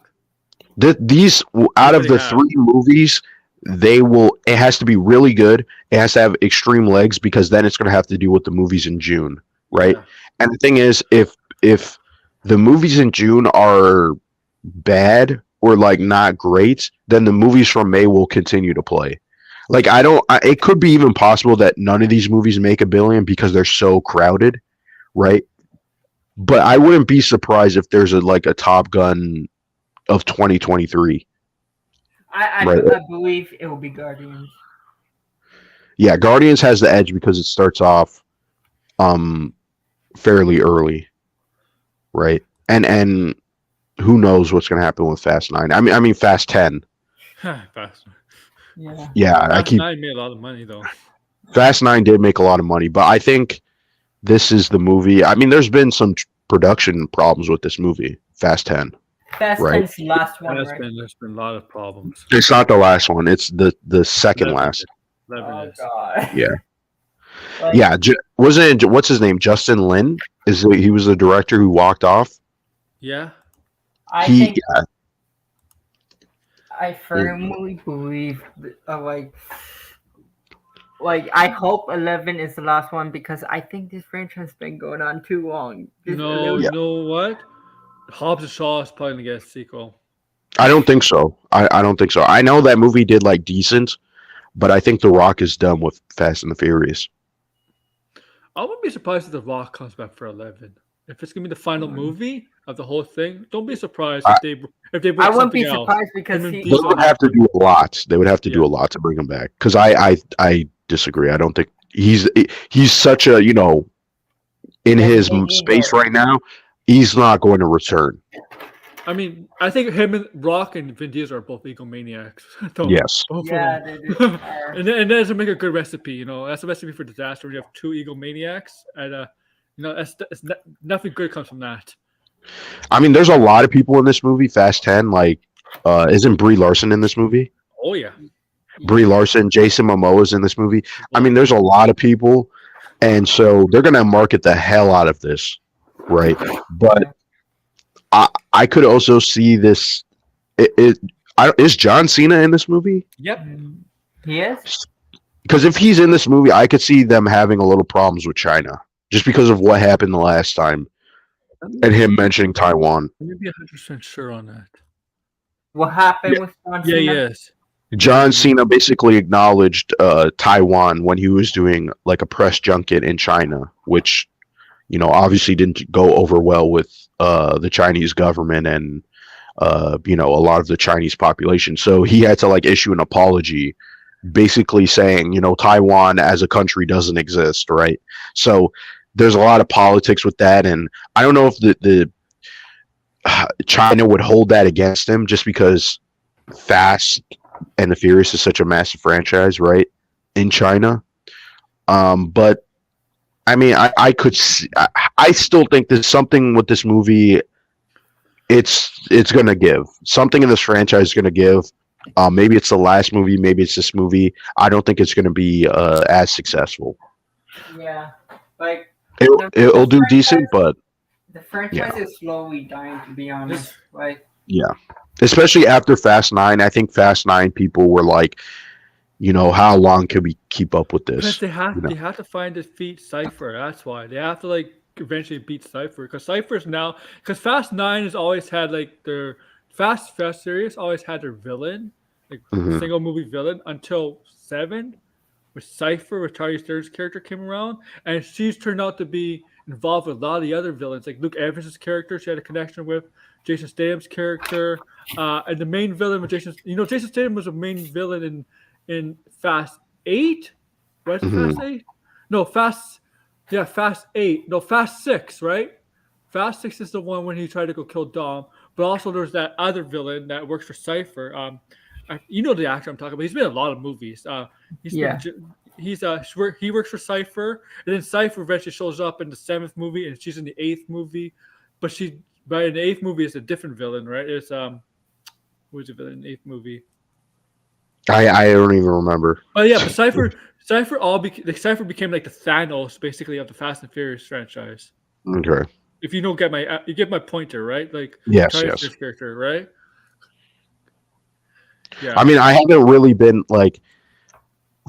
These out of Already the have. 3 movies, they will. It has to be really good. It has to have extreme legs because then it's going to have to deal with the movies in June, right? Yeah. And the thing is, if the movies in June are bad or like not great, then the movies from May will continue to play. Like it could be even possible that none of these movies make $1 billion because they're so crowded, right? But I wouldn't be surprised if there's a Top Gun of 2023. I Right. believe it will be Guardians. Yeah, Guardians has the edge because it starts off fairly early, right? And who knows what's going to happen with Fast 9. I mean Fast 10. Fast. Yeah. Yeah, Fast 9 made a lot of money though. Fast 9 did make a lot of money, but I think this is the movie. I mean, there's been some production problems with this movie, Fast 10. Fast Right. 10's the last one, There's right? been a lot of problems. It's not the last one. It's the second 11 last. is. 11 Oh is. god. Yeah. Like, Yeah, wasn't it, what's his name? Justin Lin? He was the director who walked off? Yeah. I He think I firmly believe like I hope 11 is the last one because I think this franchise has been going on too long. You know, Yeah. you know what? Hobbs and Shaw is probably gonna get a sequel. I don't think so. I don't think so. I know that movie did decent, but I think The Rock is done with Fast and the Furious. I wouldn't be surprised if The Rock comes back for 11. If it's gonna be the final movie of the whole thing, don't be surprised if they bring I wouldn't be something else. surprised because Him and he, They Diesel would have to do a lot. They would have to do Yeah. a lot to bring him back. Because I disagree. I don't think he's such a in his Yeah, space right now. He's not going to return. I mean, I think him and Rock and Vin Diesel are both egomaniacs. Yes. Both of yeah, them. they are. and that doesn't make a good recipe. That's a recipe for disaster when you have two egomaniacs, and nothing good comes from that. I mean, there's a lot of people in this movie. Fast 10. Isn't Brie Larson in this movie? Oh yeah, Brie Larson, Jason Momoa's in this movie. I mean, there's a lot of people, and so they're gonna market the hell out of this, right? But I could also see this. Is John Cena in this movie? Yep. He is? Because if he's in this movie, I could see them having a little problems with China just because of what happened the last time and him mentioning Taiwan. Let me be 100% sure on that. What happened with John Yeah, Cena? yes. John Cena basically acknowledged Taiwan when he was doing like a press junket in China, which obviously didn't go over well with the Chinese government and a lot of the Chinese population. So he had to like issue an apology, basically saying Taiwan as a country doesn't exist, right? So there's a lot of politics with that, and I don't know if the China would hold that against him just because Fast and the Furious is such a massive franchise, right? In China. But I mean, I could see, I still think there's something with this movie. It's gonna give something in this franchise is gonna give. Maybe it's the last movie, maybe it's this movie. I don't think it's gonna be as successful. Yeah, like It'll do decent, but the franchise is slowly dying. To be honest, like yeah, especially after Fast 9. I think Fast 9 people were like, how long can we keep up with Because this? they have to find defeat Cypher. That's why they have to like eventually beat Cypher. Because Cypher's now because Fast 9 has always had like their Fast series always had their villain, like single movie villain until 7, with Cypher, with Charlie Stern's character came around, and she's turned out to be involved with a lot of the other villains, like Luke Evans' character. She had a connection with Jason Statham's character, and the main villain with Jason. Jason Statham was a main villain in Fast 8. Was it Fast 8? No, Fast 8. No, Fast 6, right? Fast 6 is the one when he tried to go kill Dom. But also there's that other villain that works for Cypher. You know the actor I'm talking about. He's been in a lot of movies. He works for Cypher, and then Cypher eventually shows up in the 7th movie, and she's in the 8th movie. But in the 8th movie it's a different villain, right? It's who's the villain in the 8th movie? I don't even remember. But yeah, but Cypher became like the Thanos basically of the Fast and Furious franchise. Okay. If you don't get my pointer, right? Like yes. character, right? Yeah. I mean, I haven't really been like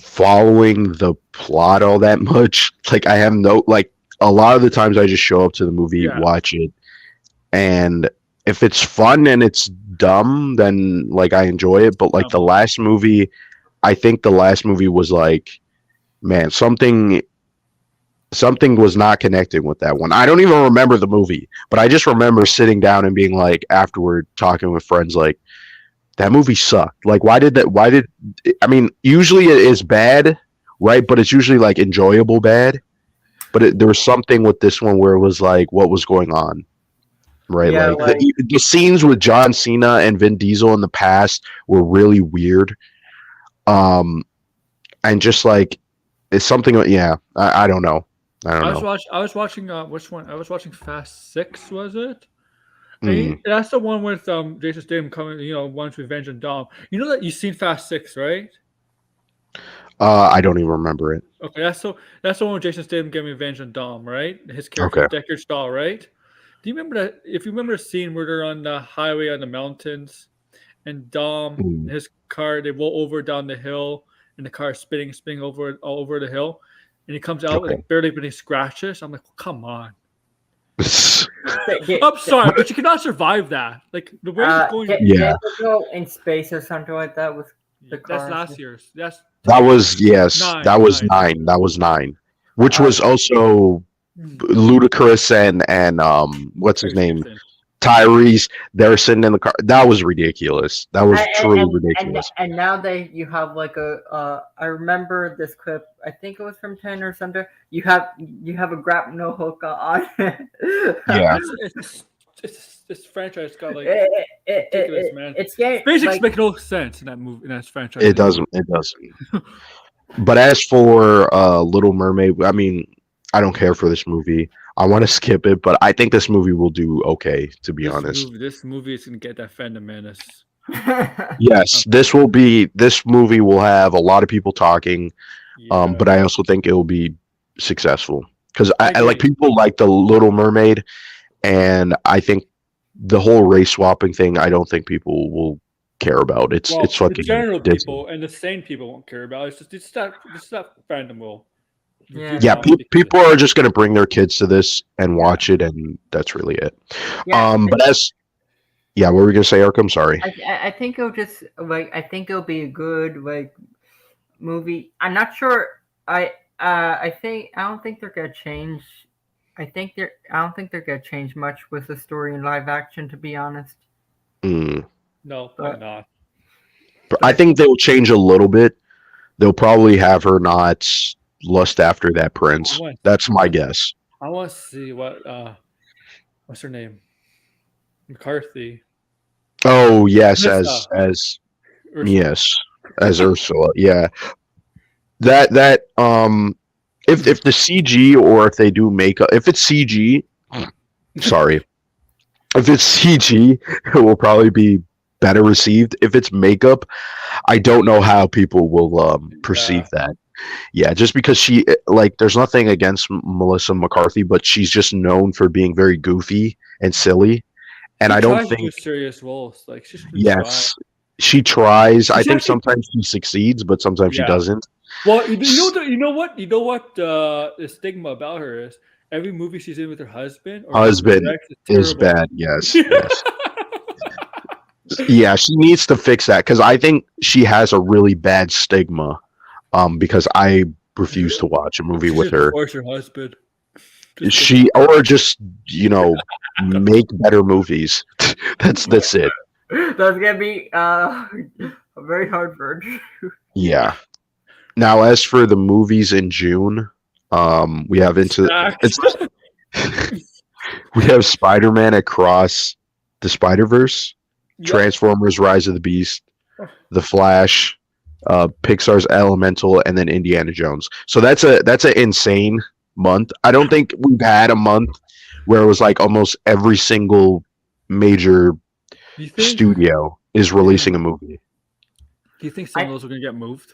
following the plot all that much. Like I have a lot of the times I just show up to the movie, watch it, and if it's fun and it's dumb, then like I enjoy it. But like the last movie, I think the last movie was like, man, something was not connecting with that one. I don't even remember the movie, but I just remember sitting down and being like, afterward, talking with friends, like, that movie sucked. Like, I mean, usually it is bad, right? But it's usually like enjoyable bad. But there was something with this one where it was like, what was going on? Right? Yeah, like the scenes with John Cena and Vin Diesel in the past were really weird. And just like, it's something, I don't know. I was watching which one? I was watching Fast 6, was it? That's the one with Jason Statham coming, wants revenge on Dom. You know that you've seen Fast 6, right? I don't even remember it. Okay, that's the one with Jason Statham getting revenge on Dom, right? His character, Deckard Stahl, right? Do you remember that? If you remember a scene where they're on the highway on the mountains, and Dom, his car, they roll over down the hill, and the car is spinning all over the hill, and he comes out with like barely any scratches. I'm like, come on. I'm sorry, but you cannot survive that. Like the way it's going. Yeah, go in space or something like that with the car. That's last year's. That was 9. That was 9, which was also ludicrous and what's his name? Tyrese. They're sitting in the car. That was ridiculous. That was truly ridiculous. And now you have like I remember this clip. I think it was from 10 or something. You have a grab no hook on. Yeah. This franchise got like ridiculous, man. Basics like, make no sense in that movie, in that franchise. It doesn't. But as for Little Mermaid, I mean, I don't care for this movie. I want to skip it, but I think this movie will do okay, to be honest. This movie is going to get that Phantom Menace. Yes, this movie will have a lot of people talking, but I also think it will be successful. Because I like people like The Little Mermaid, and I think the whole race swapping thing, I don't think people will care about. It's fucking the general Disney. People and the sane people won't care about it. It's not fandom will. Yeah, people are just going to bring their kids to this and watch it, and that's really it. Yeah, but Yeah, what were we gonna say, Arkham? Sorry. I think it'll just like I think it'll be a good like movie. I'm not sure. I don't think they're gonna change. I don't think they're gonna change much with the story in live action, to be honest. Mm. No, But- I'm not. But I think they'll change a little bit. They'll probably have her not lust after that prince. That's my guess. I want to see what's her name? McCarthy. Oh yes, Melissa. as Ursula. yes, as Ursula. Yeah, that if the CG or if they do makeup, if it's CG, sorry, if it's CG, it will probably be better received. If it's makeup, I don't know how people will perceive that. Yeah, just because she like, there's nothing against Melissa McCarthy, but she's just known for being very goofy and silly, and I don't tries to do think. serious roles. Like she's Yes, she tries. I She's think actually- sometimes she succeeds, but sometimes she Yeah. doesn't. Well, you know what the stigma about her is. Every movie she's in with her husband or Husband directs is terrible. bad. Yes, yes. Yeah, she needs to fix that because I think she has a really bad stigma. Because I refuse to watch a movie You with should her. divorce your husband. Just She or just make better movies. That's it. That's gonna be a very hard word. Yeah. Now, as for the movies in June, we have we have Spider-Man Across the Spider-Verse, Transformers: Rise of the Beast, The Flash, Pixar's Elemental, and then Indiana Jones. So that's an insane month. I don't think we've had a month where it was like almost every single major You think, studio is releasing a movie. do you think some of those are gonna get moved?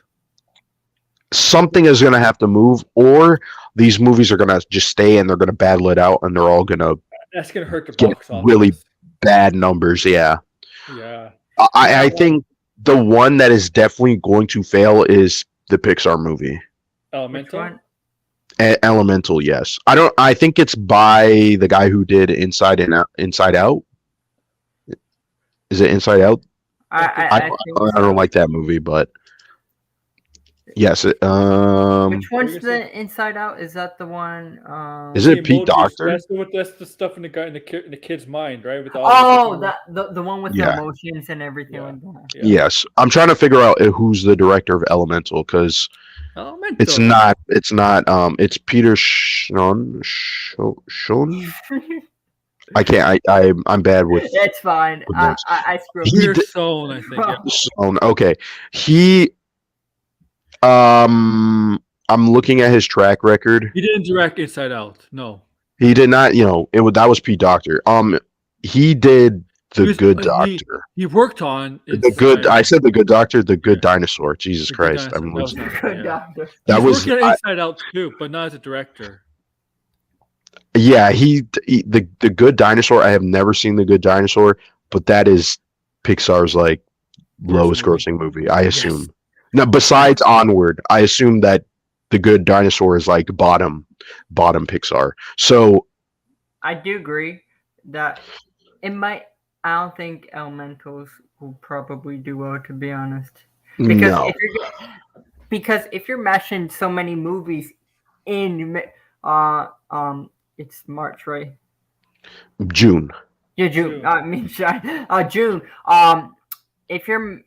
Something is going to have to move, or these movies are going to just stay and they're going to battle it out, and they're all going to That's gonna hurt the get box office. really bad numbers. Yeah. Yeah. I think the one that is definitely going to fail is the Pixar movie. Which Elemental. one? Elemental, yes. I think it's by the guy who did Inside Out. Is it Inside Out? I I think don't like that movie, but yes. Which one's the Inside Out? Is that the one? Is it Pete Docter? That's the stuff in the kid's mind, right? With all Oh, the the one with Yeah. the emotions and everything Yeah. like that. Yeah. Yes, I'm trying to figure out who's the director of Elemental because Elemental. it's not. It's Peter Schon. I can't. I'm bad with. It's fine. With I names. screwed He up. Peter Sohn, I think. Yeah. Schon. Okay, he. I'm looking at his track record. He didn't direct Inside Out. No. He did not. That was Pete Docter. He did The Good Doctor. He worked on The Good. Inside- I said The Good Doctor. The Good Yeah. Dinosaur. Jesus The Good Christ! Dinosaur. I'm That was losing. not- Good yeah. doctor. That He's was. working on Inside Out too, but not as a director. Yeah, the Good Dinosaur. I have never seen The Good Dinosaur, but that is Pixar's like lowest grossing movie. I assume. No, besides Onward, I assume that The Good Dinosaur is like bottom Pixar. So I do agree that it might. I don't think Elementals will probably do well, to be honest. Because no, if you're mashing so many movies in it's March, right? June. Yeah, June. June. I mean, June. If you're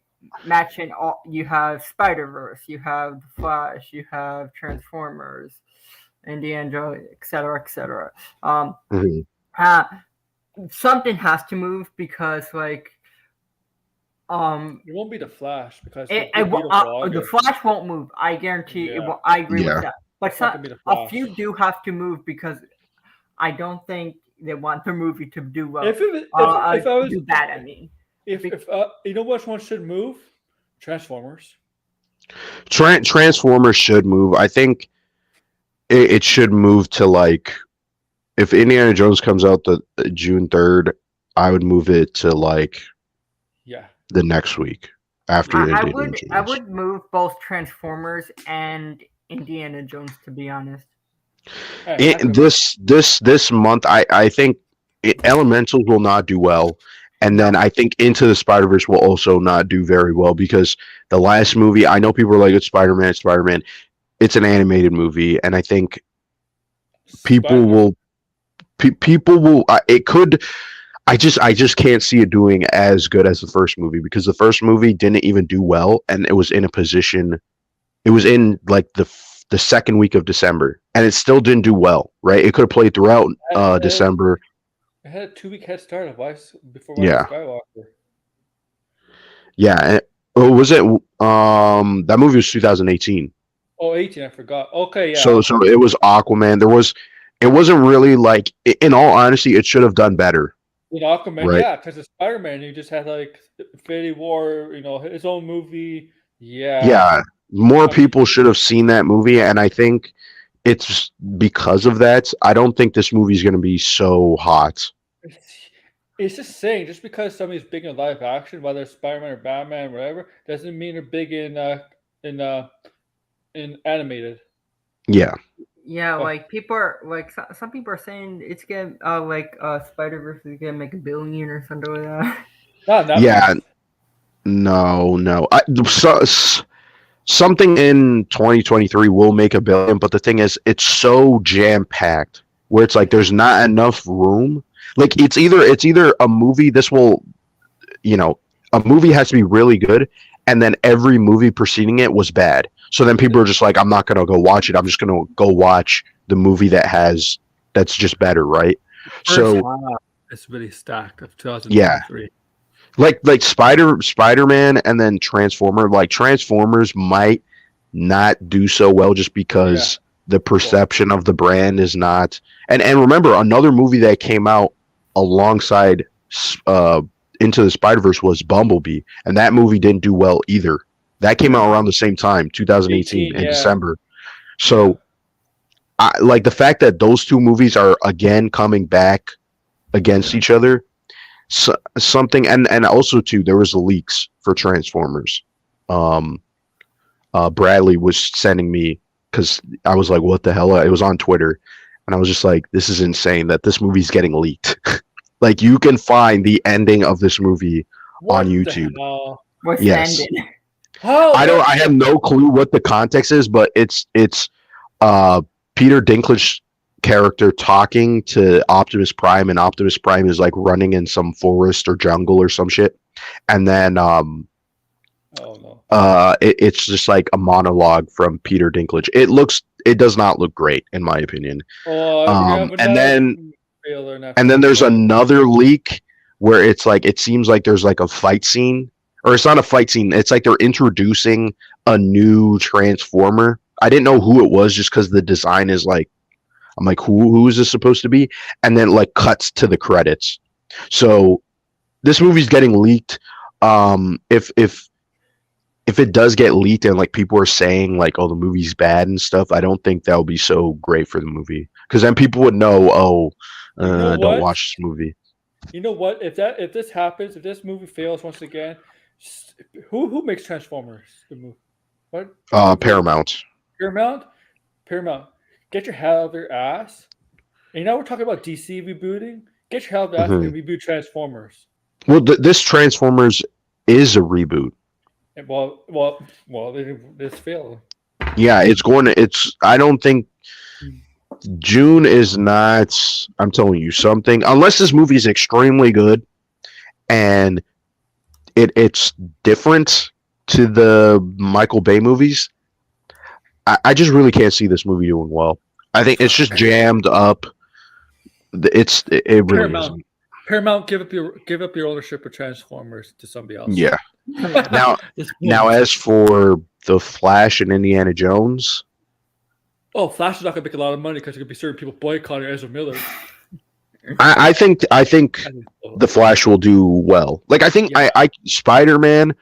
matching all, you have Spider-Verse, you have The Flash, you have Transformers, Indiana Jones, etc., etc. Mhm. Something has to move because, like, It won't be the Flash because the Flash won't move. I guarantee it. Yeah. Won't, I agree Yeah. with that. But It's not some, gonna be the a Flash. few do have to move because I don't think they want the movie to do well. If I was do bad, I mean. if you know which one should move, Transformers. Transformers should move. I think it should move to like if Indiana Jones comes out the June 3rd, I would move it to like Yeah. the next week after Indiana I Jones. would move both Transformers and Indiana Jones, to be honest. Hey, This month, I think Elementals will not do well, And then I think Into the Spider-Verse will also not do very well because the last movie, I know people are like, it's Spider-Man, it's Spider-Man. It's an animated movie, and I think people Spider-Man. will people will it could I just can't see it doing as good as the first movie because the first movie didn't even do well, and it was in a position. It was in like the second week of December, and it still didn't do well. Right? It could have played throughout December. It had a 2-week head start of before Rise of Yeah, Skywalker. yeah. Was it? That movie was 2018. Oh, 18, I forgot. Okay, yeah. So it was Aquaman. It wasn't really like. In all honesty, it should have done better. In Aquaman, Right? yeah, because it's Spider-Man, he just had like Infinity War, his own movie. Yeah. Yeah. More I mean, people should have seen that movie, and I think it's because of that. I don't think this movie is going to be so hot. it's just saying, just because somebody's big in live action, whether it's Spider-Man or Batman, or whatever, doesn't mean they're big in animated. Yeah. Yeah, like people are like some people are saying it's gonna Spider-Verse is gonna make $1 billion or something like that. Not Netflix. Yeah. No. Something in 2023 will make $1 billion, but the thing is, it's so jam packed where it's like there's not enough room. Like it's either a movie. A movie has to be really good, and then every movie preceding it was bad. So then people are just like, I'm not gonna go watch it. I'm just gonna go watch the movie that's just better, right? So It's really stacked of yeah, 2023. like Spider-Man and then Transformer. Like Transformers might not do so well just because the perception of the brand is not. And remember, another movie that came out alongside Into the Spider-Verse was Bumblebee, and that movie didn't do well either. That came out around the same time, 2018 in December. So, like the fact that those two movies are again coming back against each other, something, and also too, there was the leaks for Transformers. Bradley was sending me because I was like, "What the hell?" It was on Twitter, and I was just like, "This is insane that this movie's getting leaked." Like you can find the ending of this movie on YouTube. What's yes. the ending? I have no clue what the context is, but it's Peter Dinklage's character talking to Optimus Prime, and Optimus Prime is like running in some forest or jungle or some shit. And then it's just like a monologue from Peter Dinklage. It does not look great in my opinion. And then there's another leak where it's like it seems like there's like a fight scene, or it's not a fight scene. It's like they're introducing a new Transformer. I didn't know who it was just because the design is like, I'm like, who is this supposed to be? And then like cuts to the credits. So this movie's getting leaked. If it does get leaked and like people are saying like, oh, the movie's bad and stuff, I don't think that would be so great for the movie because then people would know, don't watch this movie. You know what? If this happens, if this movie fails once again, who makes Transformers? The movie? What? Paramount. Paramount. Get your head out of your ass. And we're talking about DC rebooting. Get your head out of your ass and reboot Transformers. Well, this Transformers is a reboot. Well, this failed. Yeah, I don't think June is not. I'm telling you something. Unless this movie is extremely good, and it's different to the Michael Bay movies. I just really can't see this movie doing well. I think it's just jammed up. It really isn't. Paramount, give up your ownership of Transformers to somebody else. Yeah. Now, as for the Flash and Indiana Jones, Flash is not gonna make a lot of money because there's gonna be certain people boycotting Ezra Miller. I think the Flash will do well. Like I think Spider-Man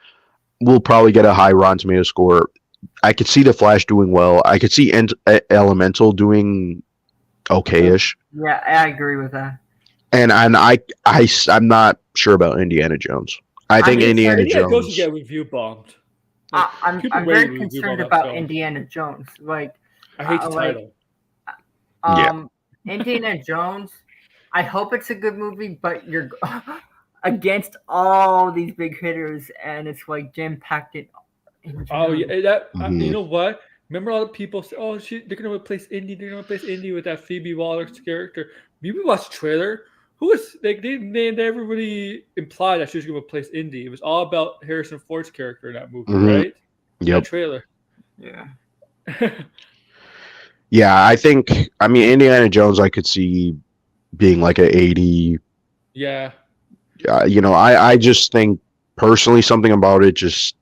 will probably get a high Rotten Tomato score. I could see the Flash doing well. I could see Elemental doing okay-ish. Yeah, I agree with that. And I'm not sure about Indiana Jones. I think Indiana Jones will get review bombed. I'm very concerned about Indiana Jones. Like I hate the title. Indiana Jones. I hope it's a good movie, but against all these big hitters, and it's like jam packed in Oh June. yeah, that you Mhm. know what? Remember all the people say, "Oh, they're gonna replace Indy. They're gonna replace Indy with that Phoebe Waller's character." We watched the trailer. Who was like they never really implied that she was gonna replace Indy. It was all about Harrison Ford's character in that movie, Mhm. right? That Yep. trailer. Yeah. Yeah, I mean Indiana Jones I could see being like a 80. Yeah. I just think personally something about it just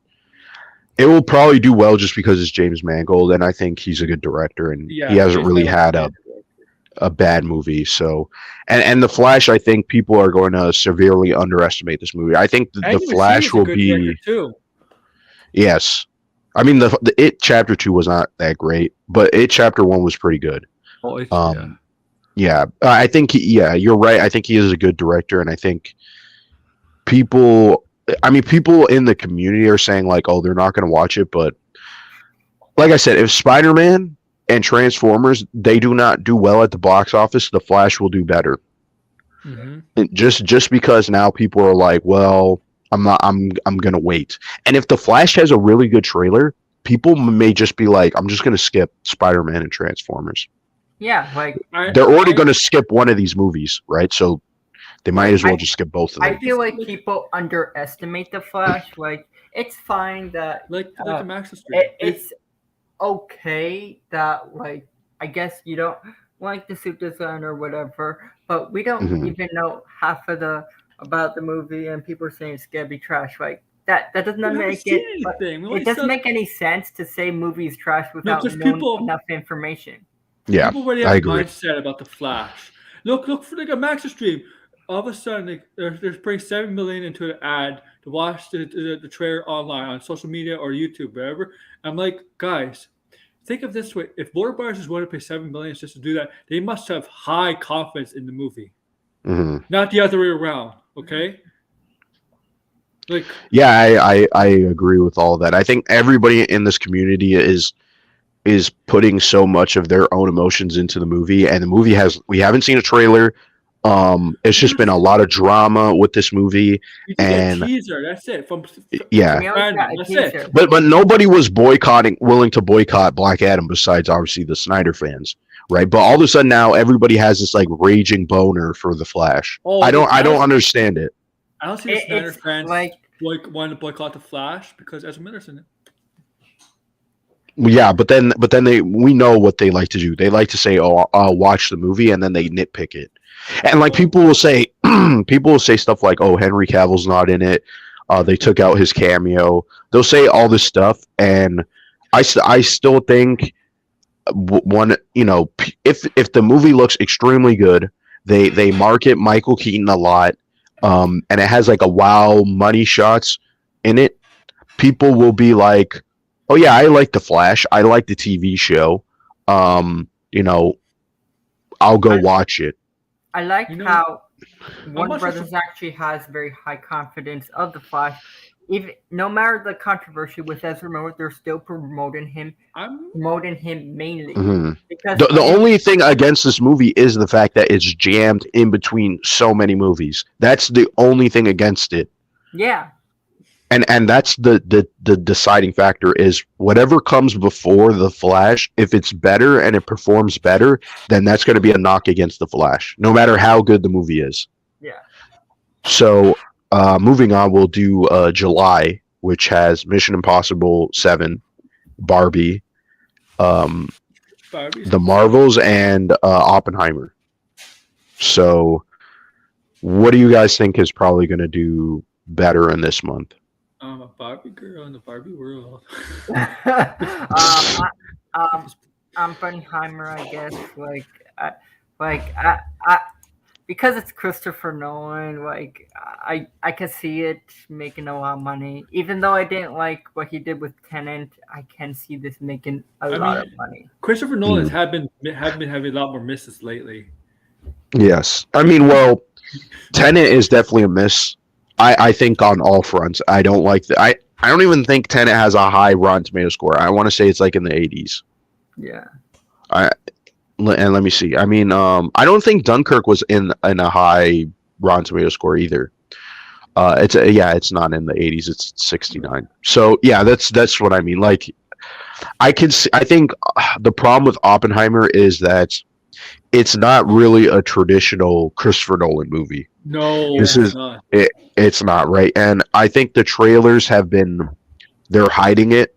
it will probably do well just because it's James Mangold and I think he's a good director and he Yeah. hasn't James really Mangold's had a a bad movie. So and the Flash I think people are going to severely underestimate this movie. I think the Andy Machine Flash is a will good director be too. yes. I mean the It chapter 2 was not that great, but It chapter 1 was pretty good. Oh, yeah. Um yeah, I think yeah, you're right. I think he is a good director and I think people people in the community are saying like oh they're not going to watch it but like I said if Spider-Man and Transformers they do not do well at the box office the Flash will do better Mm-hmm. and just because now people are like well I'm going to wait and if the Flash has a really good trailer people may just be like I'm just going to skip Spider-Man and Transformers Yeah, like they're already going to skip one of these movies right so they might as well just skip both of I them feel like people underestimate the Flash. Like it's fine that like a Max Street. it's okay that like I guess you don't like the suit design or whatever, but we don't Mhm. even know half of the about the movie, and people are saying it's gonna be trash. Like that does not We haven't make seen it. anything. It doesn't make any sense to say movies trash No, without because knowing people enough information. Yeah, people already have I a agree. mindset about the Flash. Look for like a Max stream. All of a sudden, like, they're putting 7 million into an ad to watch the trailer online on social media or YouTube, wherever. I'm like, guys, think of this way: if Warner Bros. Is willing to pay 7 million just to do that, they must have high confidence in the movie, hmm not the other way around. Okay, like Yeah, I agree with all of that. I think everybody in this community is putting so much of their own emotions into the movie, and the movie has we haven't seen a trailer. It's just been a lot of drama with this movie, you did get a and teaser. That's it from yeah, We always got fandom. a That's teaser. it. but nobody was willing to boycott Black Adam besides obviously the Snyder fans, right? But all of a sudden now everybody has this like raging boner for the Flash. Oh, I don't understand it. I don't see the Snyder It's fans like wanting to boycott the Flash because Ezra Miller's in it. Yeah, but then we know what they like to do. They like to say, "Oh, I'll watch the movie," and then they nitpick it. And like people will say, people will say stuff like, "Oh, Henry Cavill's not in it. They took out his cameo." They'll say all this stuff, and I still think one if the movie looks extremely good, they market Michael Keaton a lot, and it has like a wow money shots in it. People will be like, "Oh yeah, I like the Flash. I like the TV show. Um, you know, I'll go watch it." I like You know, how Warner much Brothers actually has very high confidence of the Flash. Even no matter the controversy with Ezra Miller, they're still promoting him mainly Mhm. because The only thing against this movie is the fact that it's jammed in between so many movies. That's the only thing against it. yeah, And that's the deciding factor is whatever comes before the Flash, if it's better and it performs better, then that's going to be a knock against the Flash, no matter how good the movie is. yeah. So, moving on, we'll do July, which has Mission Impossible 7, Barbie, um, Barbie's The Marvels, and Oppenheimer. So, what do you guys think is probably going to do better in this month? I'm a Barbie girl in the Barbie world. Oppenheimer, I guess. I, because it's Christopher Nolan. Like, I can see it making a lot of money. Even though I didn't like what he did with Tenet, I can see this making a lot of money. Christopher Nolan have been having a lot more misses lately. Yes. I mean, well, Tenet is definitely a miss. I think on all fronts. I don't like the I don't even think Tenet has a high Rotten Tomato score. I want to say it's like in the 80s. Yeah. And let me see. I mean, I don't think Dunkirk was in a high Rotten Tomato score either. It's not in the 80s. It's 69. So yeah, that's what I mean. Like I think the problem with Oppenheimer is that it's not really a traditional Christopher Nolan movie. No, This Yeah. it's is not. it's not right, and I think the trailers have been they're hiding it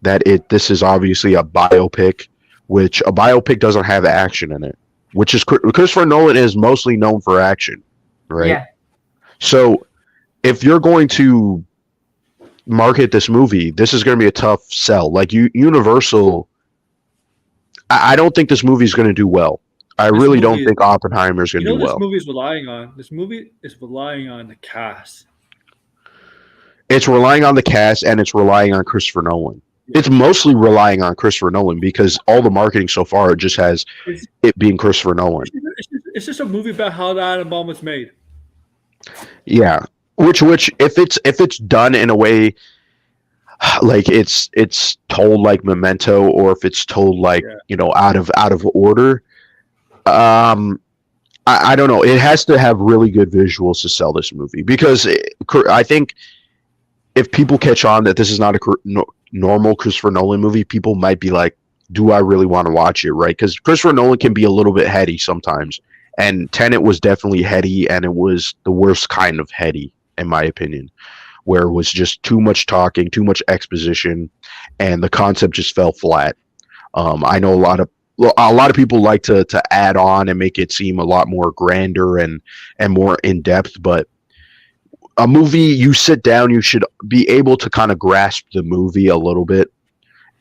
that this is obviously a biopic, which a biopic doesn't have action in it, which is Christopher Nolan is mostly known for action, right? Yeah. So if you're going to market this movie, this is going to be a tough sell. Like Universal, I don't think this movie is going to do well. I This really don't movie, think Oppenheimer is going you to know, do what this well. movie is relying on. This movie is relying on the cast. It's relying on the cast and it's relying on Christopher Nolan. It's mostly relying on Christopher Nolan because all the marketing so far just has It's, it being Christopher Nolan. it's just a movie about how the atom bomb was made. Yeah, which if it's done in a way like it's told like Memento, or if it's told like Yeah. out of order, um, I don't know. It has to have really good visuals to sell this movie because I think if people catch on that this is not a normal Christopher Nolan movie, people might be like, "Do I really want to watch it?" Right? Because Christopher Nolan can be a little bit heady sometimes, and Tenet was definitely heady, and it was the worst kind of heady, in my opinion, where it was just too much talking, too much exposition, and the concept just fell flat. I know a lot of people like to add on and make it seem a lot more grander and more in depth, but a movie you sit down, you should be able to kind of grasp the movie a little bit.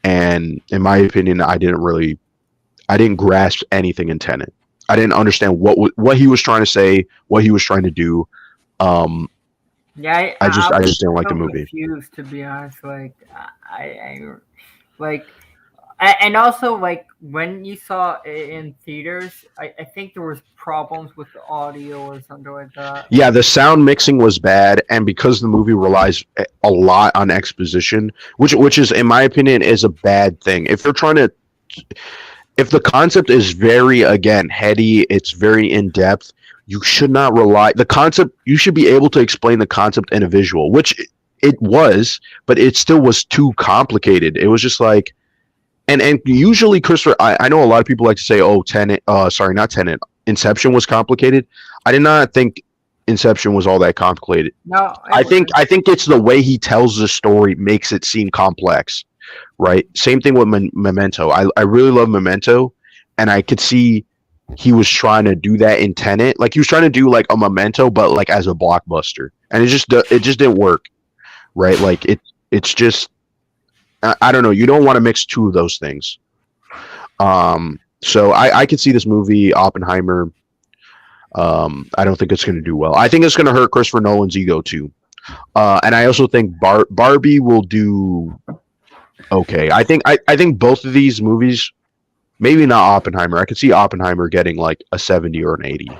And in my opinion, I didn't grasp anything in Tenet. I didn't understand what he was trying to say, what he was trying to do. Um, Yeah, I was just didn't like so the movie. confused, to be honest. Like, I like, and also like when you saw it in theaters, I think there was problems with the audio or something like that. Yeah, the sound mixing was bad, and because the movie relies a lot on exposition, which is, in my opinion, is a bad thing. If you're trying to, if the concept is very again heady, it's very in depth. You should not rely the concept. You should be able to explain the concept in a visual, which it was, but it still was too complicated. It was just like, and usually Christopher, I know a lot of people like to say, oh, Tenet, sorry, not Tenet, Inception was complicated. I did not think Inception was all that complicated. No, I think it's the way he tells the story makes it seem complex, right? Same thing with Memento. I really love Memento, and I could see he was trying to do that in Tenet. Like he was trying to do like a Memento, but like as a blockbuster, and it just didn't work, right? Like it's just I don't know. You don't want to mix two of those things. So I could see this movie Oppenheimer. I don't think it's going to do well. I think it's going to hurt Christopher Nolan's ego too. And I also think Barbie will do okay. I think both of these movies, maybe not Oppenheimer. I could see Oppenheimer getting like a 70 or an 80.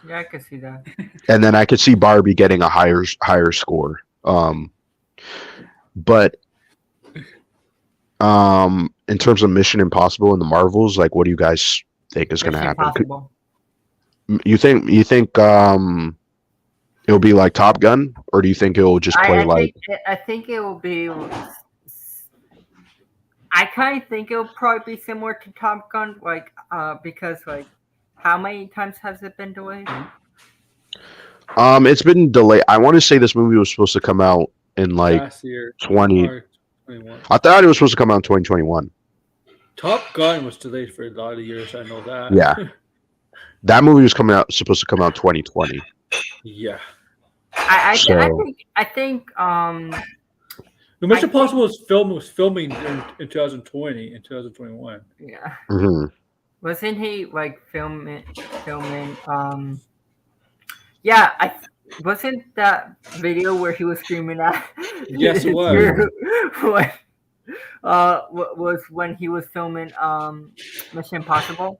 yeah, I can see that. And then I could see Barbie getting a higher score. But in terms of Mission Impossible and the Marvels, like what do you guys think is going to Mission happen? Impossible. You think it'll be like Top Gun, or do you think it'll just play like? I think it will be. I kind of think it'll probably be similar to Top Gun, like because like how many times has it been delayed? It's been delayed. I want to say this movie was supposed to come out in like Last year, 20. or 21. I thought it was supposed to come out in 2021. Top Gun was delayed for a lot of years. I know that. Yeah. That movie was supposed to come out 2020. Yeah. I think The Mission Impossible was filming in 2020 and 2021. yeah. Mm-hmm. Wasn't he like filming? Yeah, wasn't that video where he was screaming at? Yes, it was. When, was when he was filming Mission Impossible.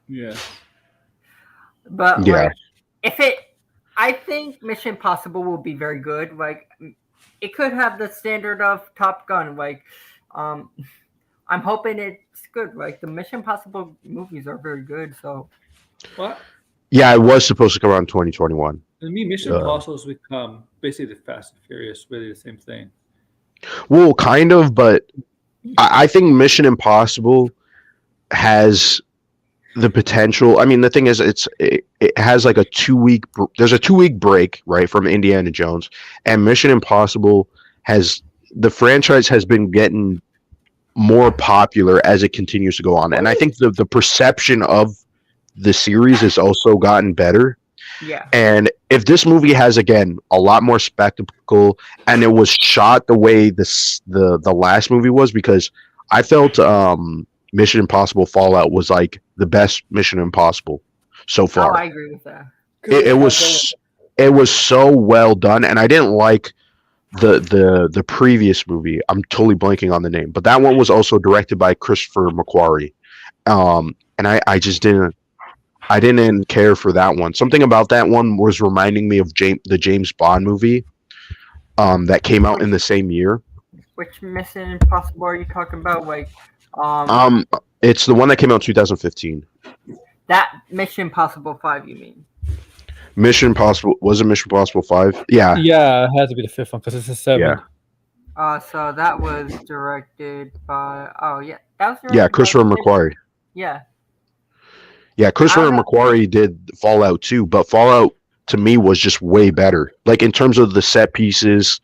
Yeah. But Yeah. like, I think Mission Impossible will be very good. Like, it could have the standard of Top Gun. Like, I'm hoping it's good. Like, the Mission Impossible movies are very good. So, What? Yeah, it was supposed to come out in 2021. I mean, Mission Uh, Impossible has become basically the Fast and Furious, really the same thing. well, kind of, but I think Mission Impossible has the potential. I mean, the thing is, it has like a 2 week. There's a 2 week break, right, from Indiana Jones, and Mission Impossible has the franchise has been getting more popular as it continues to go on, and I think the perception of the series has also gotten better. Yeah. And if this movie has again a lot more spectacle, and it was shot the way the last movie was, because I felt Mission Impossible Fallout was like the best Mission Impossible so Oh, far. I agree with that. It was so well done, and I didn't like the previous movie. I'm totally blanking on the name, but that one was also directed by Christopher McQuarrie. And I just didn't care for that one. Something about that one was reminding me of the James Bond movie that came out in the same year. Which Mission Impossible are you talking about? Like, It's the one that came out in 2015. that Mission Impossible 5, you mean? Mission Impossible, was it Mission Impossible 5? Yeah. Yeah, it has to be the fifth one because it's a 7. Yeah. So that was directed by. Oh yeah, that was directed Yeah, Christopher by, McQuarrie. Yeah. Yeah, Christopher McQuarrie did Fallout 2, but Fallout to me was just way better. Like in terms of the set pieces,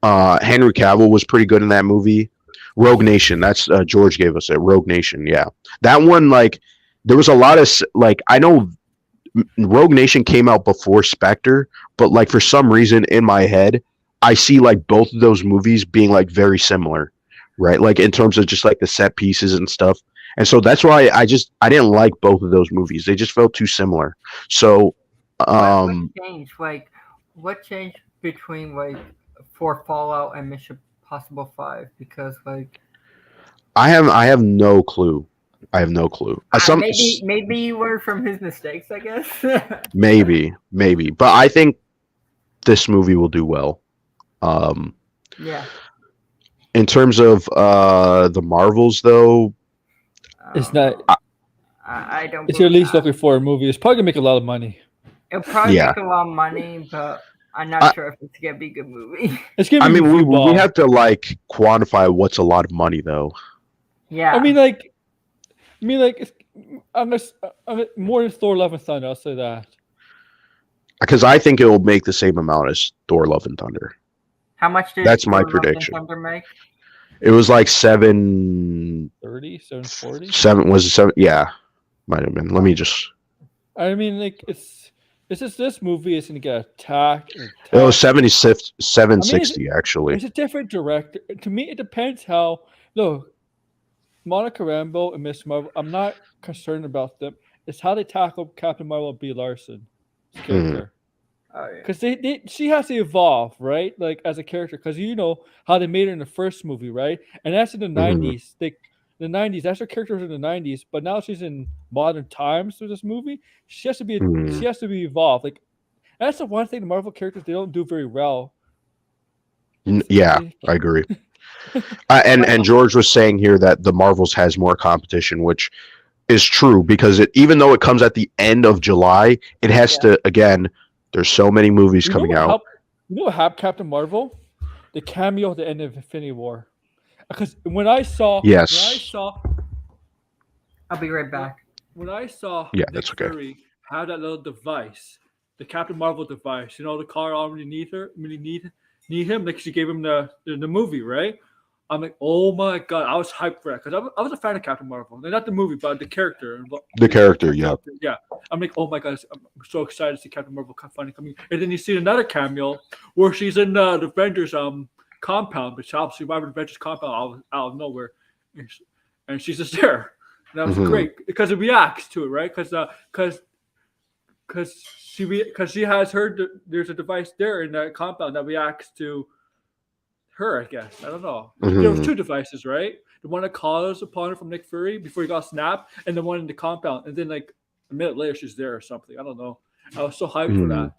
Henry Cavill was pretty good in that movie. Rogue Nation, that's George gave us it. Rogue Nation, yeah. That one, like, there was a lot of like, I know Rogue Nation came out before Spectre, but like for some reason in my head, I see like both of those movies being like very similar, right? Like in terms of just like the set pieces and stuff. And so that's why I didn't like both of those movies. They just felt too similar. So What changed? Like, what changed between like for Fallout and Mission Impossible 5? Because like I have no clue. I have no clue. maybe you learned from his mistakes, I guess. maybe, but I think this movie will do well. Yeah. In terms of the Marvels, though, It's not. I don't. It's your least looking for a movie. It's probably gonna make a lot of money. It'll probably Yeah. make a lot of money, but I'm not sure if it's gonna be a good movie. It's gonna I be. mean, we have to like quantify what's a lot of money, though. Yeah. I mean, it's, unless more than Thor: Love and Thunder, I'll say that. Because I think it will make the same amount as Thor: Love and Thunder. How much did That's my Thor: Love and prediction. Thunder make? It was like 730, 740. 7 was it 7? Yeah, might have been. Let me just. I mean, like it's just this movie is gonna get attacked. It was 760 actually. It's a different director. To me, it depends how. Look, Monica Rambeau and Miss Marvel. I'm not concerned about them. It's how they tackle Captain Marvel and Brie Larson's character. Oh yeah. Because she has to evolve, right? Like as a character, because you know how they made her in the first movie, right? And that's in the '90s. The '90s. That's her character was in the '90s, but now she's in modern times through this movie. She has to be. She has to be evolved. Like that's the one thing the Marvel characters they don't do very well. Yeah, I agree. And George was saying here that the Marvels has more competition, which is true because even though it comes at the end of July, it has to again. There's so many movies coming out. You know what happened, Captain Marvel? The cameo at the end of Infinity War. Because when I saw I'll be right back. When I saw that's okay. Fury have that little device, the Captain Marvel device, you know, the car already need him, like she gave him the movie, right? I'm like, oh my god, I was hyped for that because I was a fan of Captain Marvel, not the movie, but the character. The character, yeah. Yeah, I'm like, oh my god, I'm so excited to see Captain Marvel finally coming. And then you see another cameo where she's in the Avengers compound, but she'll survive the Avengers compound out of nowhere, and she's just there. And that was great because it reacts to it, right? Because she has there's a device there in that compound that reacts to her, I guess. I don't know. There was two devices, right? The one that calls upon her from Nick Fury before he got snapped, and the one in the compound. And then like a minute later, she's there or something. I don't know. I was so hyped for that. And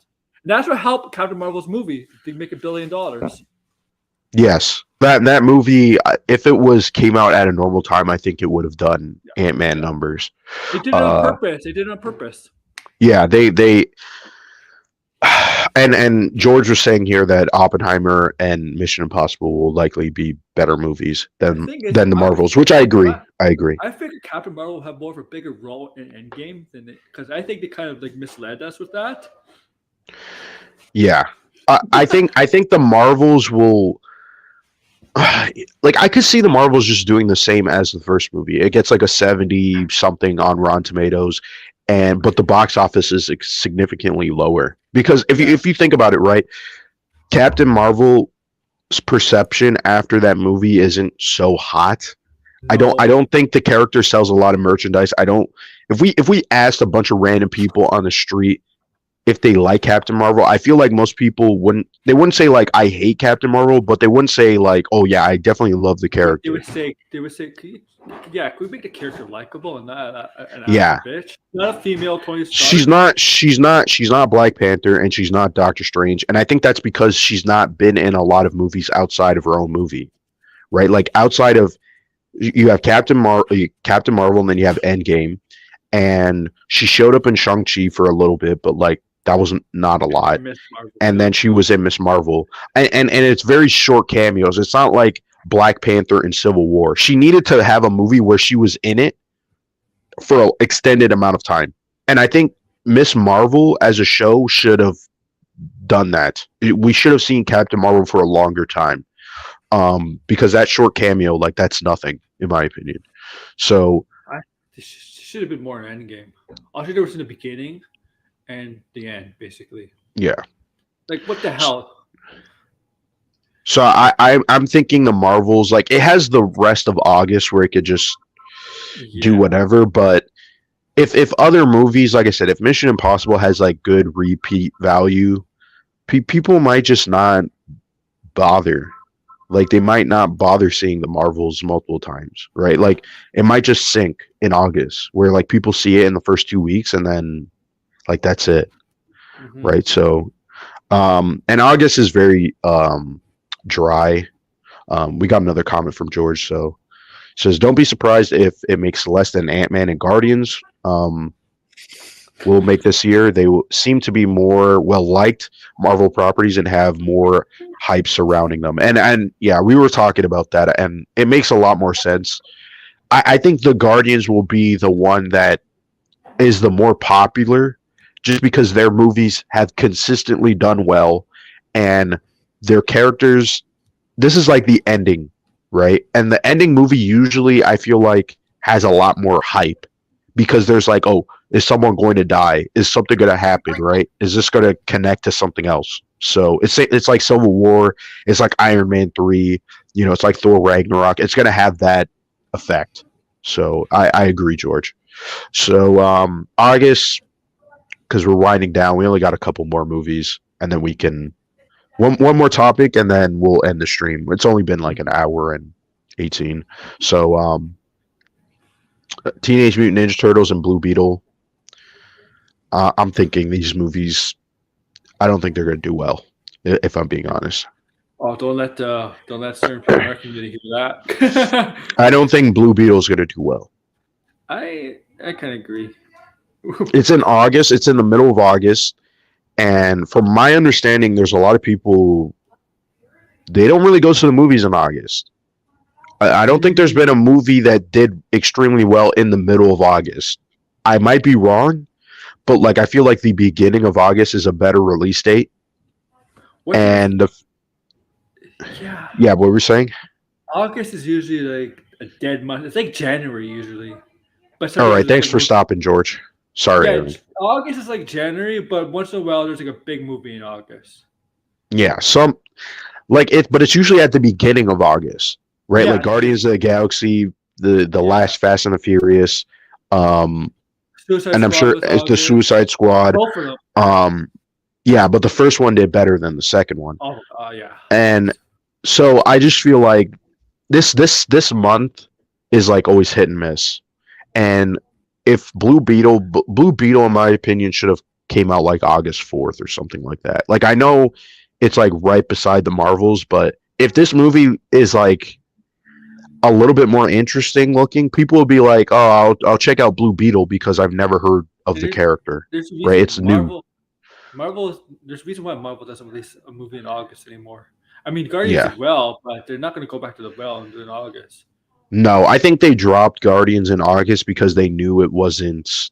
that's what helped Captain Marvel's movie to make $1 billion. Yes, that movie, if it came out at a normal time, I think it would have done Ant-Man numbers. They did it on purpose. Yeah, And George was saying here that Oppenheimer and Mission Impossible will likely be better movies The than thing is, the Marvels, which I agree. I agree. I figured Captain Marvel will have more of a bigger role in Endgame than because I think they kind of like misled us with that. Yeah, I think the Marvels will. Like I could see the Marvels just doing the same as the first movie. It gets like a 70 something on Rotten Tomatoes, and but the box office is significantly lower because if you think about it, right, Captain Marvel's perception after that movie isn't so hot. I don't I No, don't think the character sells a lot of merchandise. I don't if we asked a bunch of random people on the street if they like Captain Marvel, I feel like most people wouldn't say like I hate Captain Marvel, but they wouldn't say like, oh yeah, I definitely love the they character. would say yeah, can we make the character likable and not an actual Yeah. bitch? Not a female Tony She's Stark. not she's not Black Panther and she's not Doctor Strange. And I think that's because she's not been in a lot of movies outside of her own movie. Right? Like outside of you have Captain Marvel and then you have Endgame and she showed up in Shang-Chi for a little bit, but like that wasn't not a lot. And Miss Marvel And then too. she was in Miss Marvel, and it's very short cameos. It's not like Black Panther and Civil War. She needed to have a movie where she was in it for an extended amount of time, and I think Miss Marvel as a show should have done that. We should have seen Captain Marvel for a longer time, because that short cameo, like that's nothing in my opinion. So This should have been more an Endgame. All she did was in the beginning and the end, basically. yeah, Like what the hell? so I'm thinking the Marvels like it has the rest of August where it could just do Yeah. whatever, but if other movies, like I said, if Mission Impossible has like good repeat value, people might just not bother. Like they might not bother seeing the Marvels multiple times, right? Like it might just sink in August, where like people see it in the first 2 weeks and then like that's it, Hmm. right? So, and August is very dry. We got another comment from George, so says don't be surprised if it makes less than Ant-Man and Guardians. Will make this year. They will seem to be more well liked Marvel properties and have more hype surrounding them. And yeah, we were talking about that, and it makes a lot more sense. I think the Guardians will be the one that is the more popular, just because their movies have consistently done well, and their characters. This is like the ending, right? And the ending movie usually I feel like has a lot more hype because there's like, oh, is someone going to die? Is something going to happen? Right? Is this going to connect to something else? So it's like Civil War. It's like Iron Man 3. You know, it's like Thor Ragnarok. It's going to have that effect. So I agree, George. So August, because we're winding down, we only got a couple more movies, and then we can one more topic, and then we'll end the stream. It's only been like an hour and 18. So Teenage Mutant Ninja Turtles and Blue Beetle. I'm thinking these movies. I don't think they're going to do well, if I'm being honest. Oh, don't let certain people in our community hear that. I don't think Blue Beetle is going to do well. I kind of agree. It's in August. It's in the middle of August, and from my understanding, there's a lot of people. They don't really go to the movies in August. I don't think there's been a movie that did extremely well in the middle of August. I might be wrong, but like I feel like the beginning of August is a better release date. What do you? And Yeah, yeah, what were we saying? August is usually like a dead month. It's like January usually, but All sometimes right, there's like thanks a for movie. stopping, George. Sorry, Yeah, Aaron. August is like January, but once in a while there's like a big movie in August. Yeah, some like it, but it's usually at the beginning of August, right? Yeah, Like Guardians of the Galaxy, the yeah. last Fast and the Furious, um, Suicide and I'm Squad sure was it's the August. Suicide Squad. Both of them. Um, yeah, but the first one did better than the second one, Oh, yeah. and so I just feel like this month is like always hit and miss. And if Blue Beetle, in my opinion, should have came out like August 4th or something like that. Like I know it's like right beside the Marvels, but if this movie is like a little bit more interesting looking, people will be like, "Oh, I'll check out Blue Beetle because I've never heard of the There, character." there's a Right? reason It's new. There's a reason why Marvel doesn't release a movie in August anymore. I mean, Guardians Yeah. did well, but they're not going to go back to the well in August. No, I think they dropped Guardians in August because they knew it wasn't.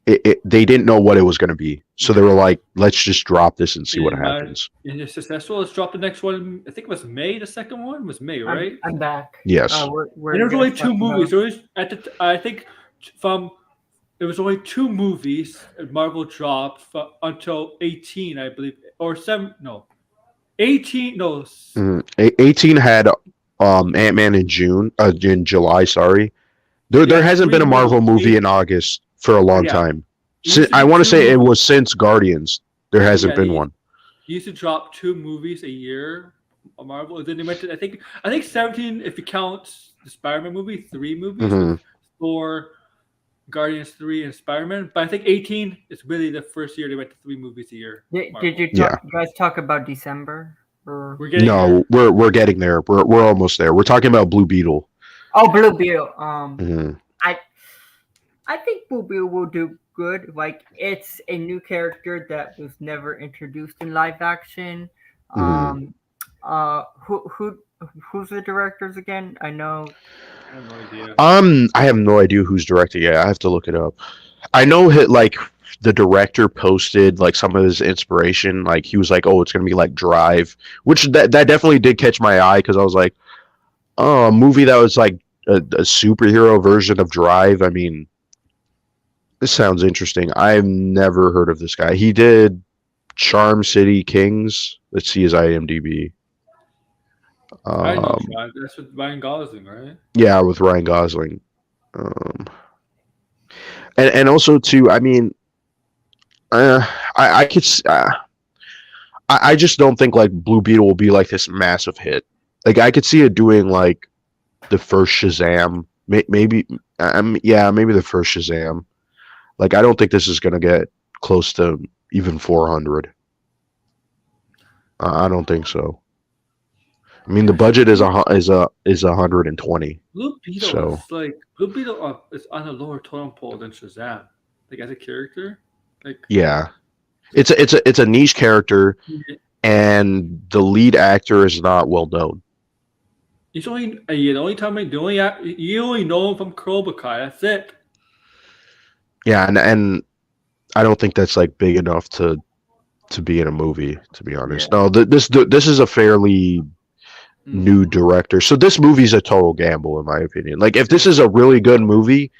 They didn't know what it was going to be, so they were like, "Let's just drop this and see what happens." And it's successful. Let's drop the next one. I think it was May. The second one was May, right? I'm back. Yes. We're And there was only two talking movies. about- There was I think from there was only two movies Marvel dropped until 18, I believe, or 7. No, 18. No, 18 had Ant-Man in July. Sorry, there Yeah, hasn't been a three Marvel movies. movie in August for a long Yeah. time. Used I be want to two say it movies. was since Guardians. There hasn't been they one. used to drop 2 movies a year on Marvel. And then they went to I think 17 if you count the Spider-Man movie, 3 movies Mhm. with Thor, Guardians 3, and Spider-Man. But I think 18 is really the first year they went to 3 movies a year. Did you Yeah. guys talk about December? Or... We're getting No, we're getting there. We're almost there. We're talking about Blue Beetle. Oh, Blue Beetle. Mhm. I think Blue Beetle will do good. Like, it's a new character that was never introduced in live action. Mhm. Who's the directors again? I know. I have no idea. I have no idea who's directing it. I have to look it up. I know like the director posted like some of his inspiration. Like he was like, "Oh, it's gonna be like Drive," which that definitely did catch my eye because I was like, "Oh, a movie that was like a superhero version of Drive." I mean, this sounds interesting. I've never heard of this guy. He did Charm City Kings. Let's see his IMDb. I know Um, Drive. That's with Ryan Gosling, right? yeah, with Ryan Gosling. Um, and also too, I mean, I could I just don't think like Blue Beetle will be like this massive hit. Like I could see it doing like the first Shazam, maybe maybe the first Shazam. Like I don't think this is gonna get close to even 400. I don't think so. I mean the budget is 120. Blue Beetle So is is on a lower totem pole than Shazam. Like as a character, like yeah, it's a niche character, and the lead actor is not well known. he's only the only time you only know him from Cobra Kai. That's it. Yeah, and I don't think that's like big enough to be in a movie. To be honest, no. This is a fairly new director, so this movie's a total gamble in my opinion. Like if this is a really good movie,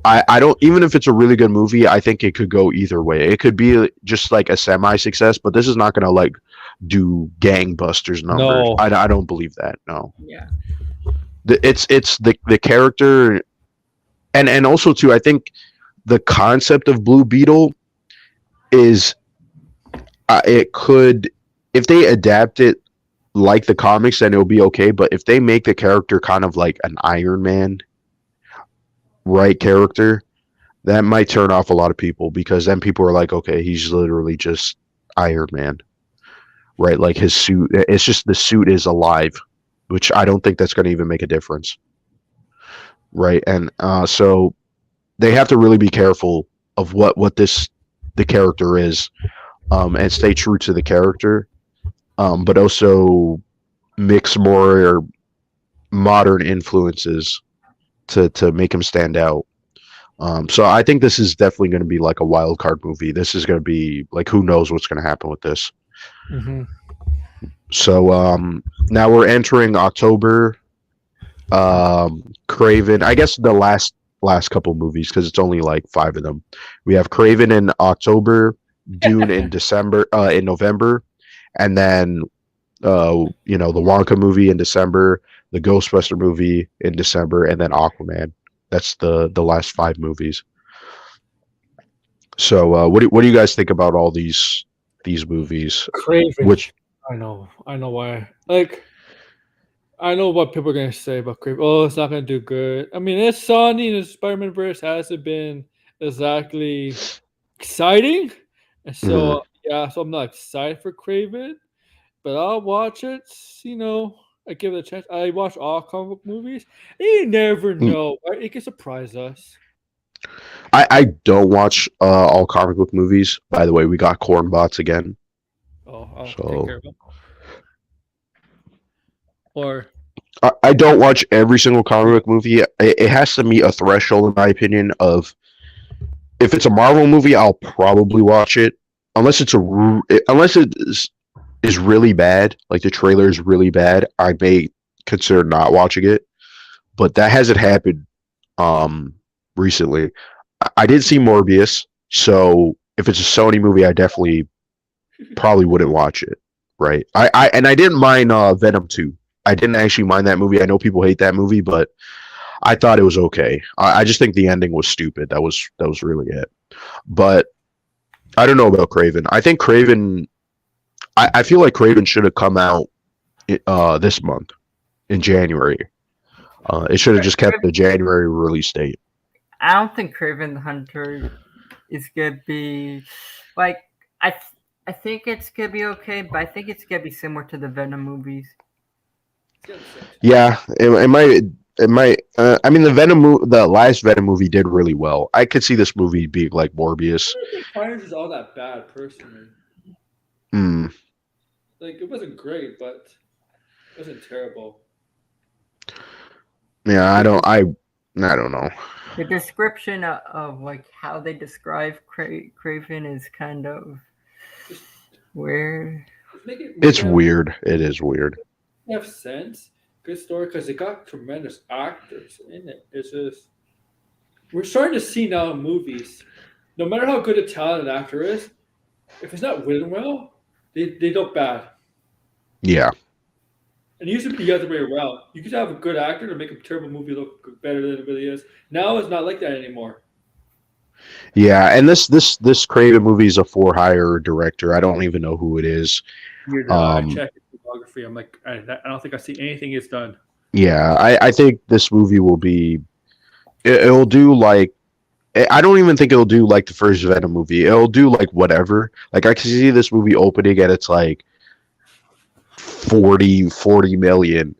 I don't even if it's a really good movie, I think it could go either way. It could be just like a semi success, but this is not gonna like do gangbusters numbers. No. I don't believe that. No. Yeah. It's the character, and also too. I think the concept of Blue Beetle is it could if they adapt it like the comics, then it'll be okay. But if they make the character kind of like an Iron Man, right character, that might turn off a lot of people because then people are like, okay, he's literally just Iron Man, right? Like his suit, it's just the suit is alive, which I don't think that's going to even make a difference, right? And so they have to really be careful of what the character is, and stay true to the character, but also mix more modern influences to make him stand out. So I think this is definitely going to be like a wild card movie. This is going to be like who knows what's going to happen with this. Mm-hmm. So now we're entering October. Craven, I guess the last couple movies because it's only like 5 of them. We have Craven in October, Dune in in November, and then the Wonka movie in December, the Ghostbuster movie in December, and then Aquaman. That's the last 5 movies. So what do you guys think about all these movies? Craven. Which I know why. Like I know what people are gonna say about Craven. Oh, it's not gonna do good. I mean, it's Sony and the Spider-Man verse hasn't been exactly exciting, and so so I'm not excited for Craven, but I'll watch it. I give it a chance. I watch all comic book movies. And you never know, right? It can surprise us. I don't watch all comic book movies. By the way, we got corn bots again. Oh, I'll So- take care of them. Or I don't watch every single comic book movie. It has to meet a threshold, in my opinion, of if it's a Marvel movie, I'll probably watch it. Unless unless it is really bad, like the trailer is really bad, I may consider not watching it. But that hasn't happened recently. I did see Morbius, so if it's a Sony movie, I definitely probably wouldn't watch it. Right? I didn't mind Venom 2. I didn't actually mind that movie. I know people hate that movie, but I thought it was okay. I just think the ending was stupid. That was really it. But I don't know about Craven. I think Craven. I feel like Craven should have come out this month in January. It should have just kept the January release date. I don't think Craven the Hunter is gonna be like I think it's gonna be okay, but I think it's gonna be similar to the Venom movies. Yeah, it might. It might. I mean, the last Venom movie did really well. I could see this movie being like Morbius. I don't think Carnage is all that bad, personally. Hmm. Like, it wasn't great, but it wasn't terrible. Yeah, I don't know. The description of like how they describe Craven is kind of weird. It's weird. It is weird. Have sense. Good story because they got tremendous actors in it. It's just we're starting to see now in movies, no matter how good a talented actor is, if it's not written well, they look bad. Yeah. And it used to be the other way around. You could have a good actor to make a terrible movie look better than it really is. Now it's not like that anymore. Yeah, and this Craven movie is a for hire director. I don't even know who it is. I check his filmography. I'm like, I don't think I see anything he's done. Yeah, I think this movie will be. It'll do like. I don't even think it'll do like the first Venom movie. It'll do like whatever. Like I can see this movie opening at its like 40 million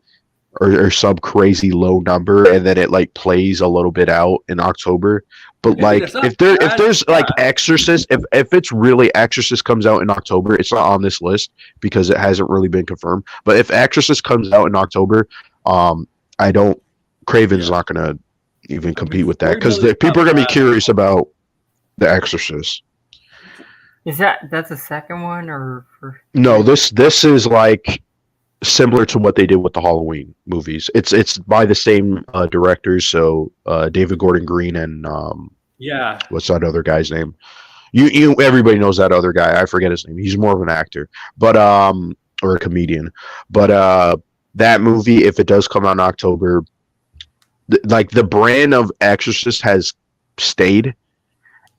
or some crazy low number, and then it like plays a little bit out in October. But like if there's like Exorcist, if it's really Exorcist comes out in October, it's not on this list because it hasn't really been confirmed. But if Exorcist comes out in October, I don't Craven's not gonna even compete with that because people are gonna be curious about the Exorcist. Is that's the second one or? No, this is like similar to what they did with the Halloween movies. It's by the same directors, so David Gordon Green and what's that other guy's name? You everybody knows that other guy. I forget his name. He's more of an actor, but or a comedian. But that movie, if it does come out in October, like the brand of Exorcist has stayed,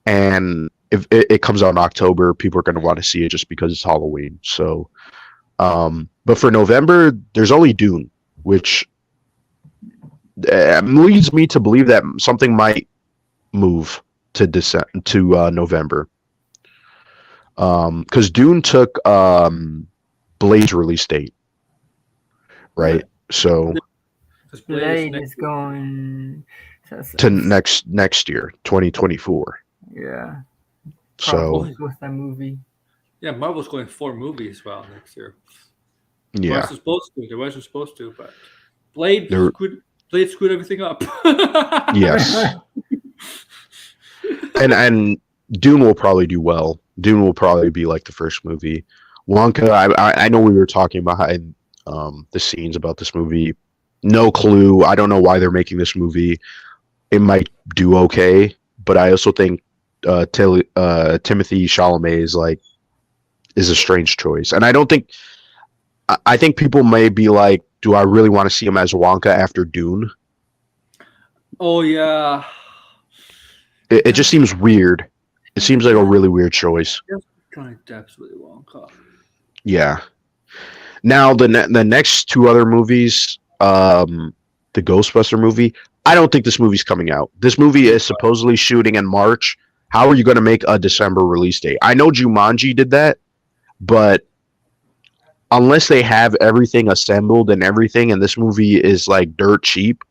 and if it comes out in October, people are going to want to see it just because it's Halloween. So. But for November, there's only Dune, which leads me to believe that something might move to November. Because Dune took Blade's release date, right? So Blade is going to next year, 2024. Yeah. So with that movie. Yeah, Marvel's going 4 movies next year. Yeah, They wasn't supposed to, but Blade screwed everything up. Yes. and Dune will probably do well. Dune will probably be like the first movie. Wonka, I know we were talking behind the scenes about this movie. No clue. I don't know why they're making this movie. It might do okay, but I also think Timothy Chalamet is a strange choice, and I think people may be like, do I really want to see him as Wonka after Dune? Oh yeah, it just seems weird. It seems like a really weird choice. Johnny Depp's Willy Wonka. Yeah. Now the next 2 other movies, the Ghostbuster movie. I don't think this movie's coming out. This movie is supposedly shooting in March. How are you going to make a December release date? I know Jumanji did that, but unless they have everything assembled and everything, and this movie is like dirt cheap,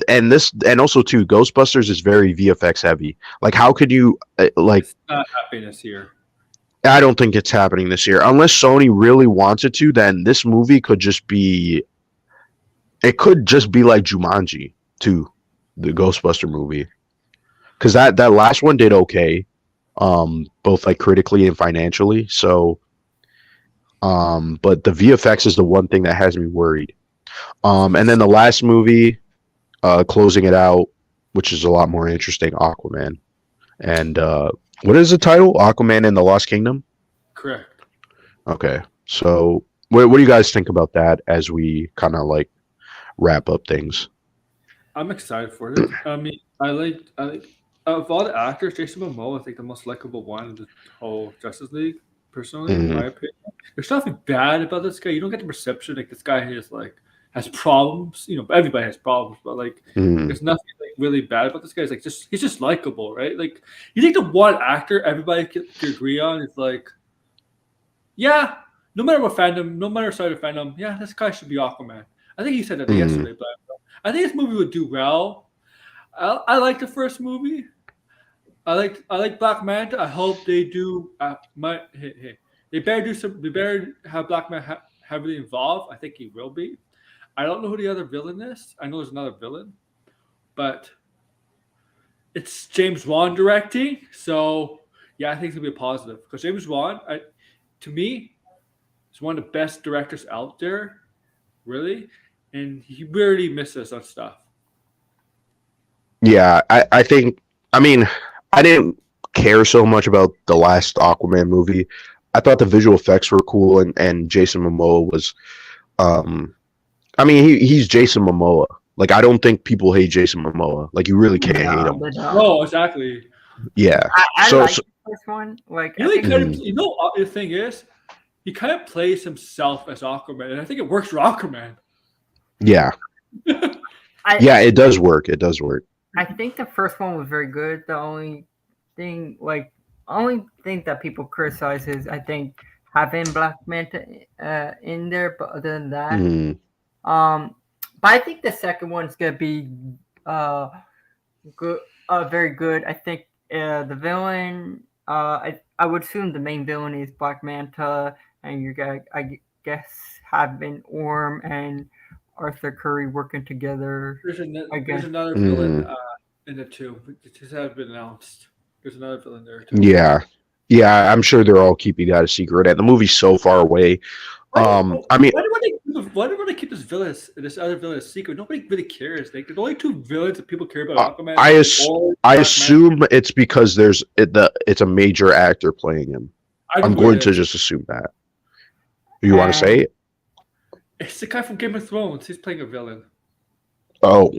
And also too, Ghostbusters is very VFX heavy. Like, how could you like? It's not happening this year. I don't think it's happening this year unless Sony really wants it to. Then this movie could just be. It could just be like Jumanji 2, the Ghostbuster movie, because that last one did okay, both like critically and financially. So, but the VFX is the one thing that has me worried. And then the last movie, closing it out, which is a lot more interesting, Aquaman. And what is the title? Aquaman and the Lost Kingdom? Correct. Okay. So what do you guys think about that as we kind of like wrap up things? I'm excited for it. I mean, I like of all the actors, Jason Momoa, I think the most likable one in the whole Justice League. Personally, in my opinion, there's nothing bad about this guy. You don't get the perception like this guy is like has problems. You know, everybody has problems, but like there's nothing like really bad about this guy. It's like he's just likable, right? Like you think the one actor everybody can agree on is like, yeah, no matter what fandom, no matter side of fandom, yeah, this guy should be Aquaman. I think he said that yesterday, but I think this movie would do well. I like the first movie. I like Black Manta. I hope they do. They better do some. They better have Black Manta heavily involved. I think he will be. I don't know who the other villain is. I know there's another villain, but it's James Wan directing. So yeah, I think it's gonna be a positive because James Wan, to me, is one of the best directors out there, really, and he really misses on stuff. Yeah, I think. I mean, I didn't care so much about the last Aquaman movie. I thought the visual effects were cool, and Jason Momoa was. I mean, he's Jason Momoa. Like, I don't think people hate Jason Momoa. Like, you really can't hate him. No, exactly. Yeah. I like the first one. Like, you know, the thing is, he kind of plays himself as Aquaman, and I think it works for Aquaman. Yeah. Yeah, it does work. It does work. I think the first one was very good. The only thing that people criticize is, I think, having Black Manta in there. But other than that, but I think the second one's gonna be good, very good. I think the villain, I would assume the main villain is Black Manta, and you got, I guess, having Orm and Arthur Curry working together. There's another villain in it too. It just hasn't been announced. There's another villain there too. Yeah. I'm sure they're all keeping that a secret, and the movie's so far away. I mean, why do they keep this other villain a secret? Nobody really cares. Like, there's only two villains that people care about. Aquaman. I assume it's because it's a major actor playing him. I'm going to just assume that. You want to say it? It's the guy from Game of Thrones. He's playing a villain. Oh,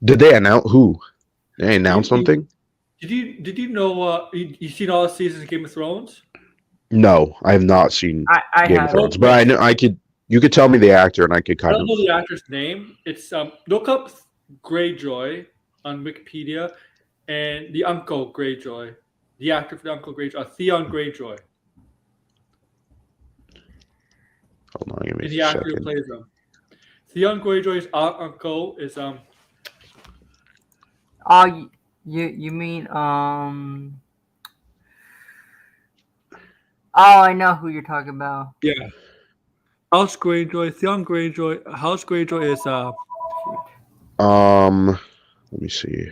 did they announce who? They announced something? Did you know? You seen all the seasons of Game of Thrones? No, I have not seen Game of Thrones, but I know you could tell me the actor, and I could kind of. I don't know the actor's name. It's look up Greyjoy on Wikipedia, and the Uncle Greyjoy, the actor for the Uncle Greyjoy, Theon Greyjoy. Hold on, give me the actor who plays him. Theon Greyjoy's uncle is you mean Oh, I know who you're talking about. Yeah. House Greyjoy, Theon Greyjoy. House Greyjoy is let me see.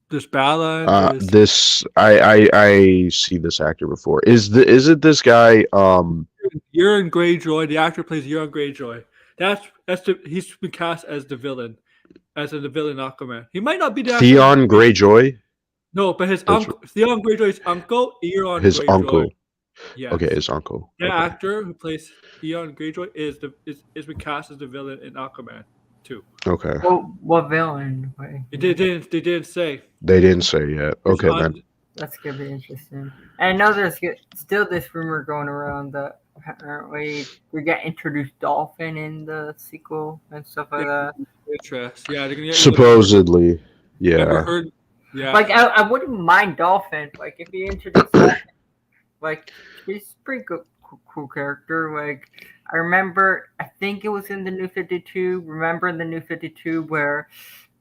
There's Bala. This I see this actor before. Is it this guy? Euron Greyjoy. The actor plays Euron Greyjoy. He's been cast as the villain, the villain Aquaman. He might not be the Theon Greyjoy. No, but his uncle, Theon Greyjoy's uncle, Euron his Greyjoy. Uncle. Yes. Okay, his uncle. The okay. actor who plays Theon Greyjoy is been cast as the villain in Aquaman too. Okay. Well, what villain? They didn't say. They didn't say yet. Okay, then. That's gonna be interesting. And I know there's still this rumor going around that apparently we got introduced Dolphin in the sequel and stuff like that. Yeah, they're gonna supposedly. Yeah. Yeah. Like I wouldn't mind Dolphin. Like if he introduced Dolphin, like he's a pretty good, cool character. Like I remember, I think it was in the New 52. Remember in the New 52 where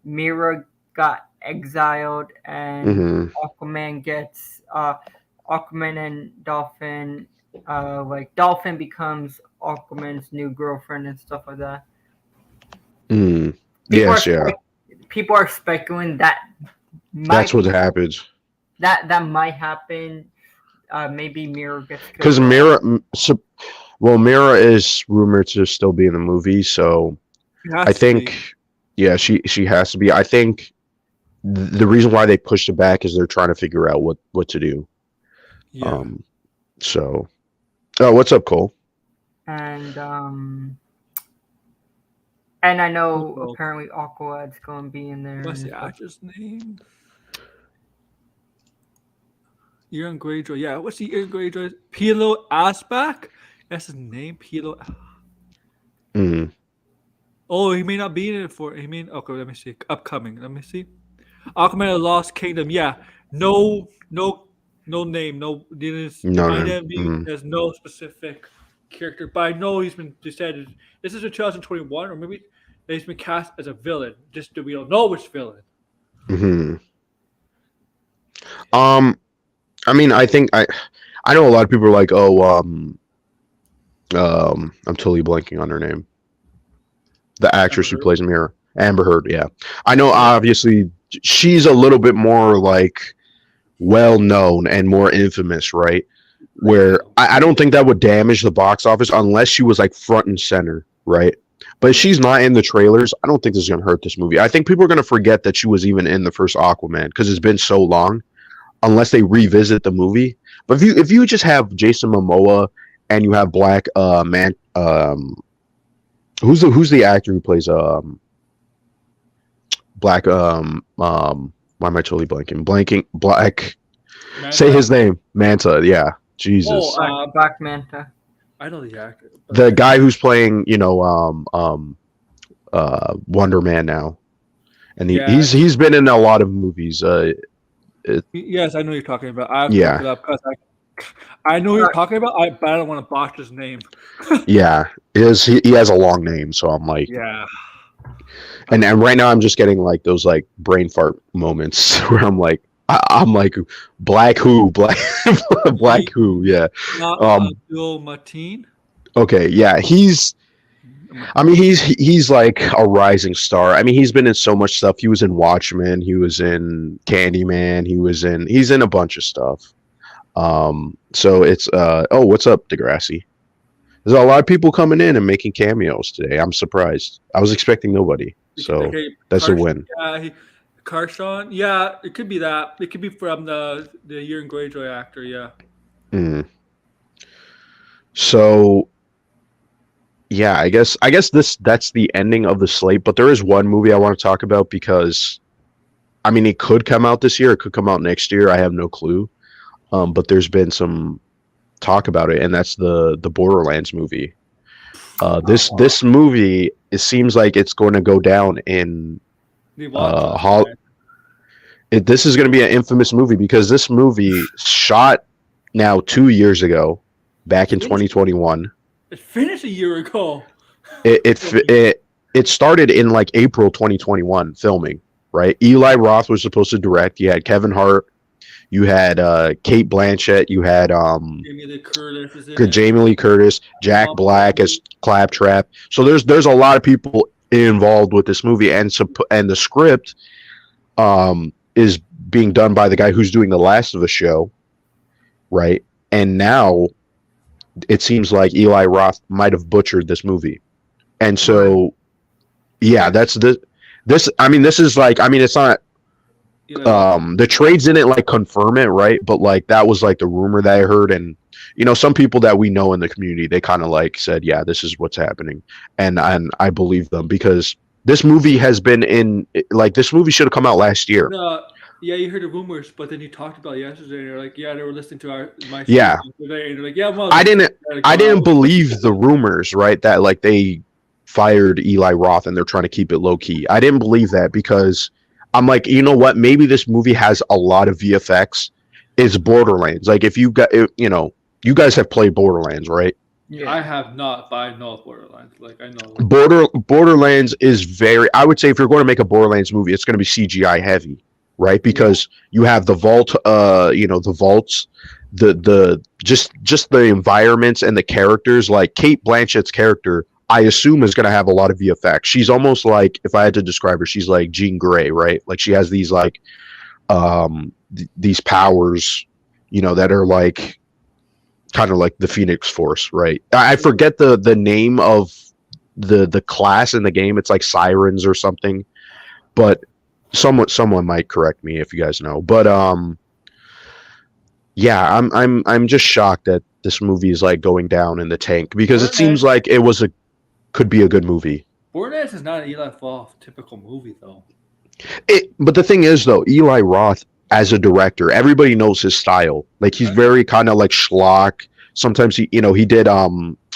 Mira got exiled and Hmm. Aquaman gets Aquaman and Dolphin, like Dolphin becomes Aquaman's new girlfriend and stuff like that. Mm. People are Yes, yeah. people are speculating that That's might what be happens. that might happen. Maybe Mira gets Because killed off. Mira is rumored to still be in the movie, so It I has to be. think, yeah, she has to be. I think the reason why they pushed it back is they're trying to figure out what to do. Yeah. Um, so, oh, what's up, Cole? And and I know Uh-oh. apparently Aqualad's going to be in there. What's and the stuff. actor's name? Ian Greyjoy. Yeah, what's the Ian Greyjoy? Pilo Asbach? That's his name, Pilo. Mm. Oh, he may not be in it for. He may. Okay, let me see. Upcoming. Let me see. Aquaman: The Lost Kingdom. Yeah. No name. No. There's No, no. IMDb. There's no specific character, but I know he's been decided. This is in 2021, or maybe he's been cast as a villain. Just we don't know which villain. Hmm. I mean, I know a lot of people are like, oh, I'm totally blanking on her name. The actress who Amber Heard? plays Mira, Amber Heard. Yeah, I know. Yeah. Obviously, she's a little bit more like well known and more infamous, right? Where I don't think that would damage the box office unless she was like front and center, right? But if she's not in the trailers, I don't think this is going to hurt this movie. I think people are going to forget that she was even in the first Aquaman because it's been so long, unless they revisit the movie. But if you just have Jason Momoa and you have Black man, who's the actor who plays Black why am I totally blanking Black, say Manta? his name, Manta. Yeah, Jesus. Oh, Black Manta. I know the actor. but The I- guy who's playing, Wonder Man now, and Yeah. he's been in a lot of movies. Yes, I know you're talking about. I have to Yeah. look it up because I know who you're talking about. But I don't want to botch his name. Yeah, he has a long name, so I'm like, Yeah. and right now I'm just getting like those like brain fart moments where I'm like Black who, Black Black who, yeah. Not Bill Martine. Okay, yeah, he's like a rising star. I mean, he's been in so much stuff. He was in Watchmen, he was in Candyman, he's in a bunch of stuff. So it's oh, what's up, Degrassi? There's a lot of people coming in and making cameos today. I'm surprised. I was expecting nobody. So Okay, that's a win. Yeah, Carshawn. Yeah, it could be that. It could be from the Ian Greyjoy actor. Yeah. Mm. So yeah, I guess that's the ending of the slate. But there is one movie I want to talk about because, I mean, it could come out this year. It could come out next year. I have no clue. But there's been some talk about it, and that's the Borderlands movie. This movie, it seems like it's going to go down in this is going to be an infamous movie because this movie shot now 2 years ago, back in 2021. It finished a year ago. It started in like April 2021 filming, right? Eli Roth was supposed to direct. You had Kevin Hart, you had Kate Blanchett, you had Jamie Lee Curtis, Jack Black as Claptrap. So there's a lot of people involved with this movie, and the script is being done by the guy who's doing The Last of Us show, right? And now it seems like Eli Roth might have butchered this movie, and so yeah, that's this. I mean, this is like, I mean, it's not. The trades didn't like confirm it, right? But like that was like the rumor that I heard, and some people that we know in the community, they kind of like said, yeah, this is what's happening, and I believe them because this movie has been this movie should have come out last year. Yeah, you heard the rumors, but then you talked about it yesterday, and you're like, yeah, they were listening to my yeah today, and you're like, yeah, well, I didn't believe the rumors, right? That like they fired Eli Roth and they're trying to keep it low key. I didn't believe that because I'm like, you know what? Maybe this movie has a lot of VFX. It's Borderlands. Like if you got, you guys have played Borderlands, right? Yeah. I have not, but I know of Borderlands. Like I know. Borderlands is very. I would say if you're going to make a Borderlands movie, it's going to be CGI heavy, right? Because you have the vault, the vaults, the just the environments and the characters. Like Kate Blanchett's character, I assume is going to have a lot of VFX. She's almost like, if I had to describe her, she's like Jean Grey, right? Like she has these like these powers, that are like kind of like the Phoenix Force, right? I forget the name of the class in the game. It's like Sirens or something, but someone might correct me if you guys know. But yeah, I'm just shocked that this movie is like going down in the tank because it seems like could be a good movie. Borderlands is not an Eli Roth typical movie though. But the thing is though, Eli Roth as a director, everybody knows his style. Like he's very kind of like schlock. Sometimes he did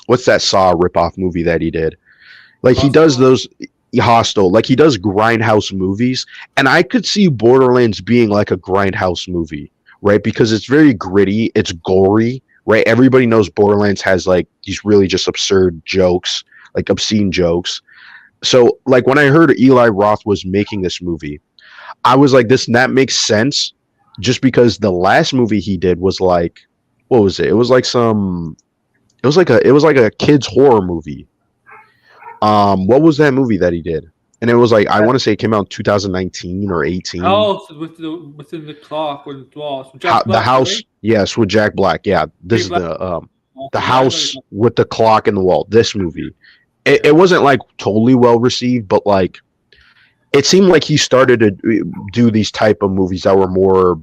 what's that Saw ripoff movie that he did? Like he does those Hostel, like he does grindhouse movies, and I could see Borderlands being like a grindhouse movie, right? Because it's very gritty, it's gory, right? Everybody knows Borderlands has like these really just absurd jokes, like obscene jokes. So like when I heard Eli Roth was making this movie, I was like, that makes sense, just because the last movie he did was like, what was it? It was like a kid's horror movie. What was that movie that he did? And it was like, I want to say it came out in 2019 or 18. Oh, within the clock or the walls. The house, right? Yes, with Jack Black. Yeah, this is the house with the clock in the wall. This movie, it wasn't like totally well received, but like it seemed like he started to do these type of movies that were more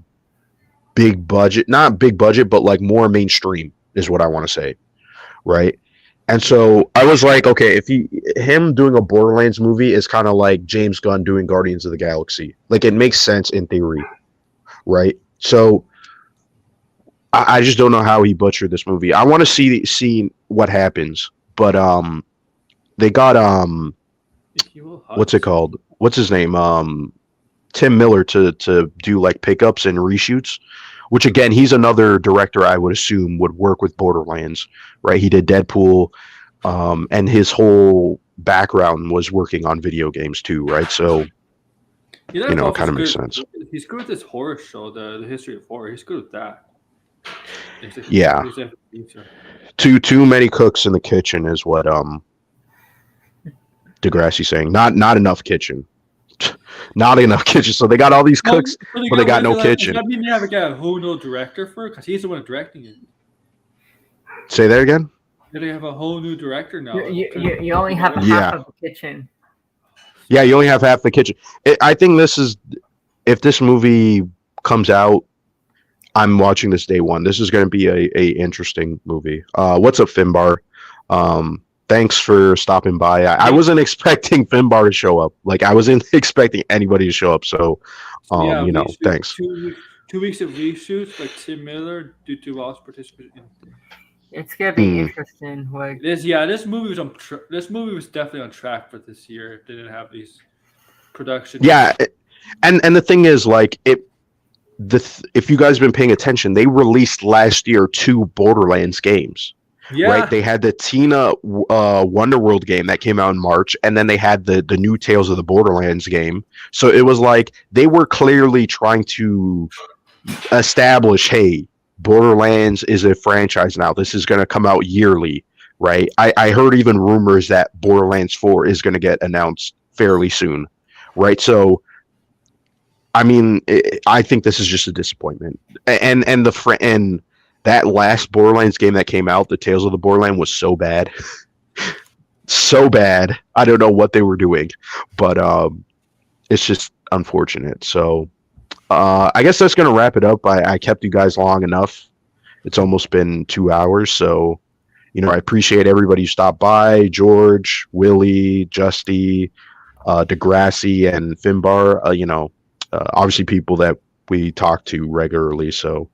big budget, not big budget, but like more mainstream is what I want to say, right? And so I was like, okay, if him doing a Borderlands movie is kind of like James Gunn doing Guardians of the Galaxy, like it makes sense in theory, right? So I just don't know how he butchered this movie. I want to see what happens, but they got what's it called? What's his name? Tim Miller to do like pickups and reshoots, which again, he's another director I would assume would work with Borderlands, right? He did Deadpool, and his whole background was working on video games too, right? So, it kind of makes sense. He's good with this horror show, the history of horror. He's good with that. Yeah. Too many cooks in the kitchen is what Degrassi's saying. Not enough kitchen. Not enough kitchen. So they got all these cooks, but they got no kitchen. Does that mean they have a whole new director for it? Because he's the one directing it. Say that again? They have a whole new director now. You only have half of the kitchen. Yeah, you only have half the kitchen. I think if this movie comes out, I'm watching this day one. This is going to be a interesting movie. What's up, Finbar? Thanks for stopping by. I wasn't expecting Finbar to show up. Like I wasn't expecting anybody to show up. So, thanks. 2 weeks of reshoots, like Tim Miller, due to Ross participation. It's gonna be interesting. Like this movie was this movie was definitely on track for this year. It didn't have these production. Yeah, and the thing is, like if you guys have been paying attention, they released last year 2 Borderlands games. Yeah. Right, they had the Tina Wonderworld game that came out in March, and then they had the new Tales of the Borderlands game. So it was like they were clearly trying to establish, hey, Borderlands is a franchise now. This is going to come out yearly, right? I heard even rumors that Borderlands 4 is going to get announced fairly soon, right? So, I mean, I think this is just a disappointment, and that last Borderlands game that came out, the Tales of the Borderland, was so bad. So bad. I don't know what they were doing, but it's just unfortunate. So I guess that's going to wrap it up. I kept you guys long enough. It's almost been 2 hours. So, I appreciate everybody who stopped by. George, Willie, Justy, Degrassi, and Finbar. Obviously people that we talk to regularly. So,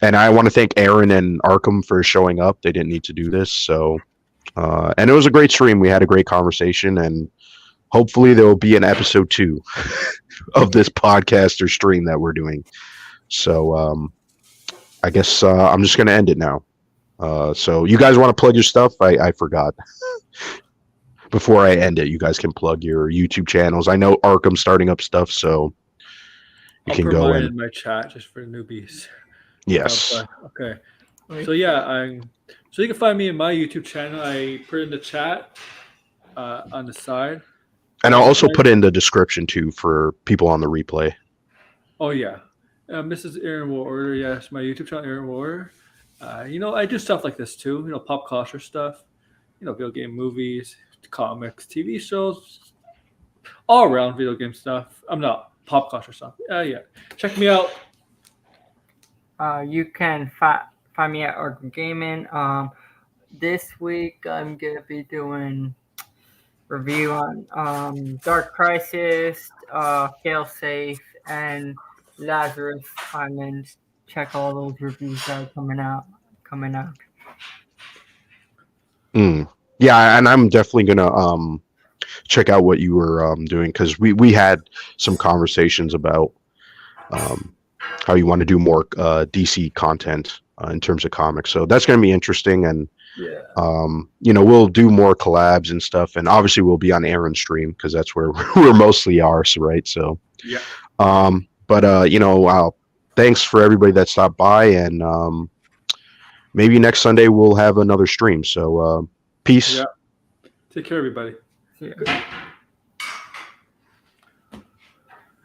and I want to thank Aaron and Arkham for showing up. They didn't need to do this. So, and it was a great stream. We had a great conversation, and hopefully there will be an episode 2 of this podcast or stream that we're doing. So, I guess I'm just going to end it now. So you guys want to plug your stuff? I forgot. Before I end it, you guys can plug your YouTube channels. I know Arkham's starting up stuff, so you I'll can put go mine in. in my chat just for newbies. Yes. Okay. So yeah, so you can find me in my YouTube channel. I put in the chat on the side. And I'll also put it in the description too for people on the replay. Oh yeah, Mrs. Aaron Warrior. Yes, my YouTube channel, Aaron Warrior. I do stuff like this too. Pop culture stuff. Video game movies, comics, TV shows, all around video game stuff. I'm not pop culture stuff. Yeah, check me out. You can find me at Arkham Gaming. This week I'm gonna be doing review on Dark Crisis, Failsafe, and Lazarus Island. Check all those reviews that are coming out. Yeah, and I'm definitely gonna check out what you were doing, because we had some conversations about how you want to do more DC content in terms of comics. So that's going to be interesting, and Yeah. We'll do more collabs and stuff, and obviously we'll be on Aaron's stream because that's where we're mostly are, right? So Yeah. But thanks for everybody that stopped by, and maybe next Sunday we'll have another stream. So peace. Yeah. Take care, everybody. Yeah.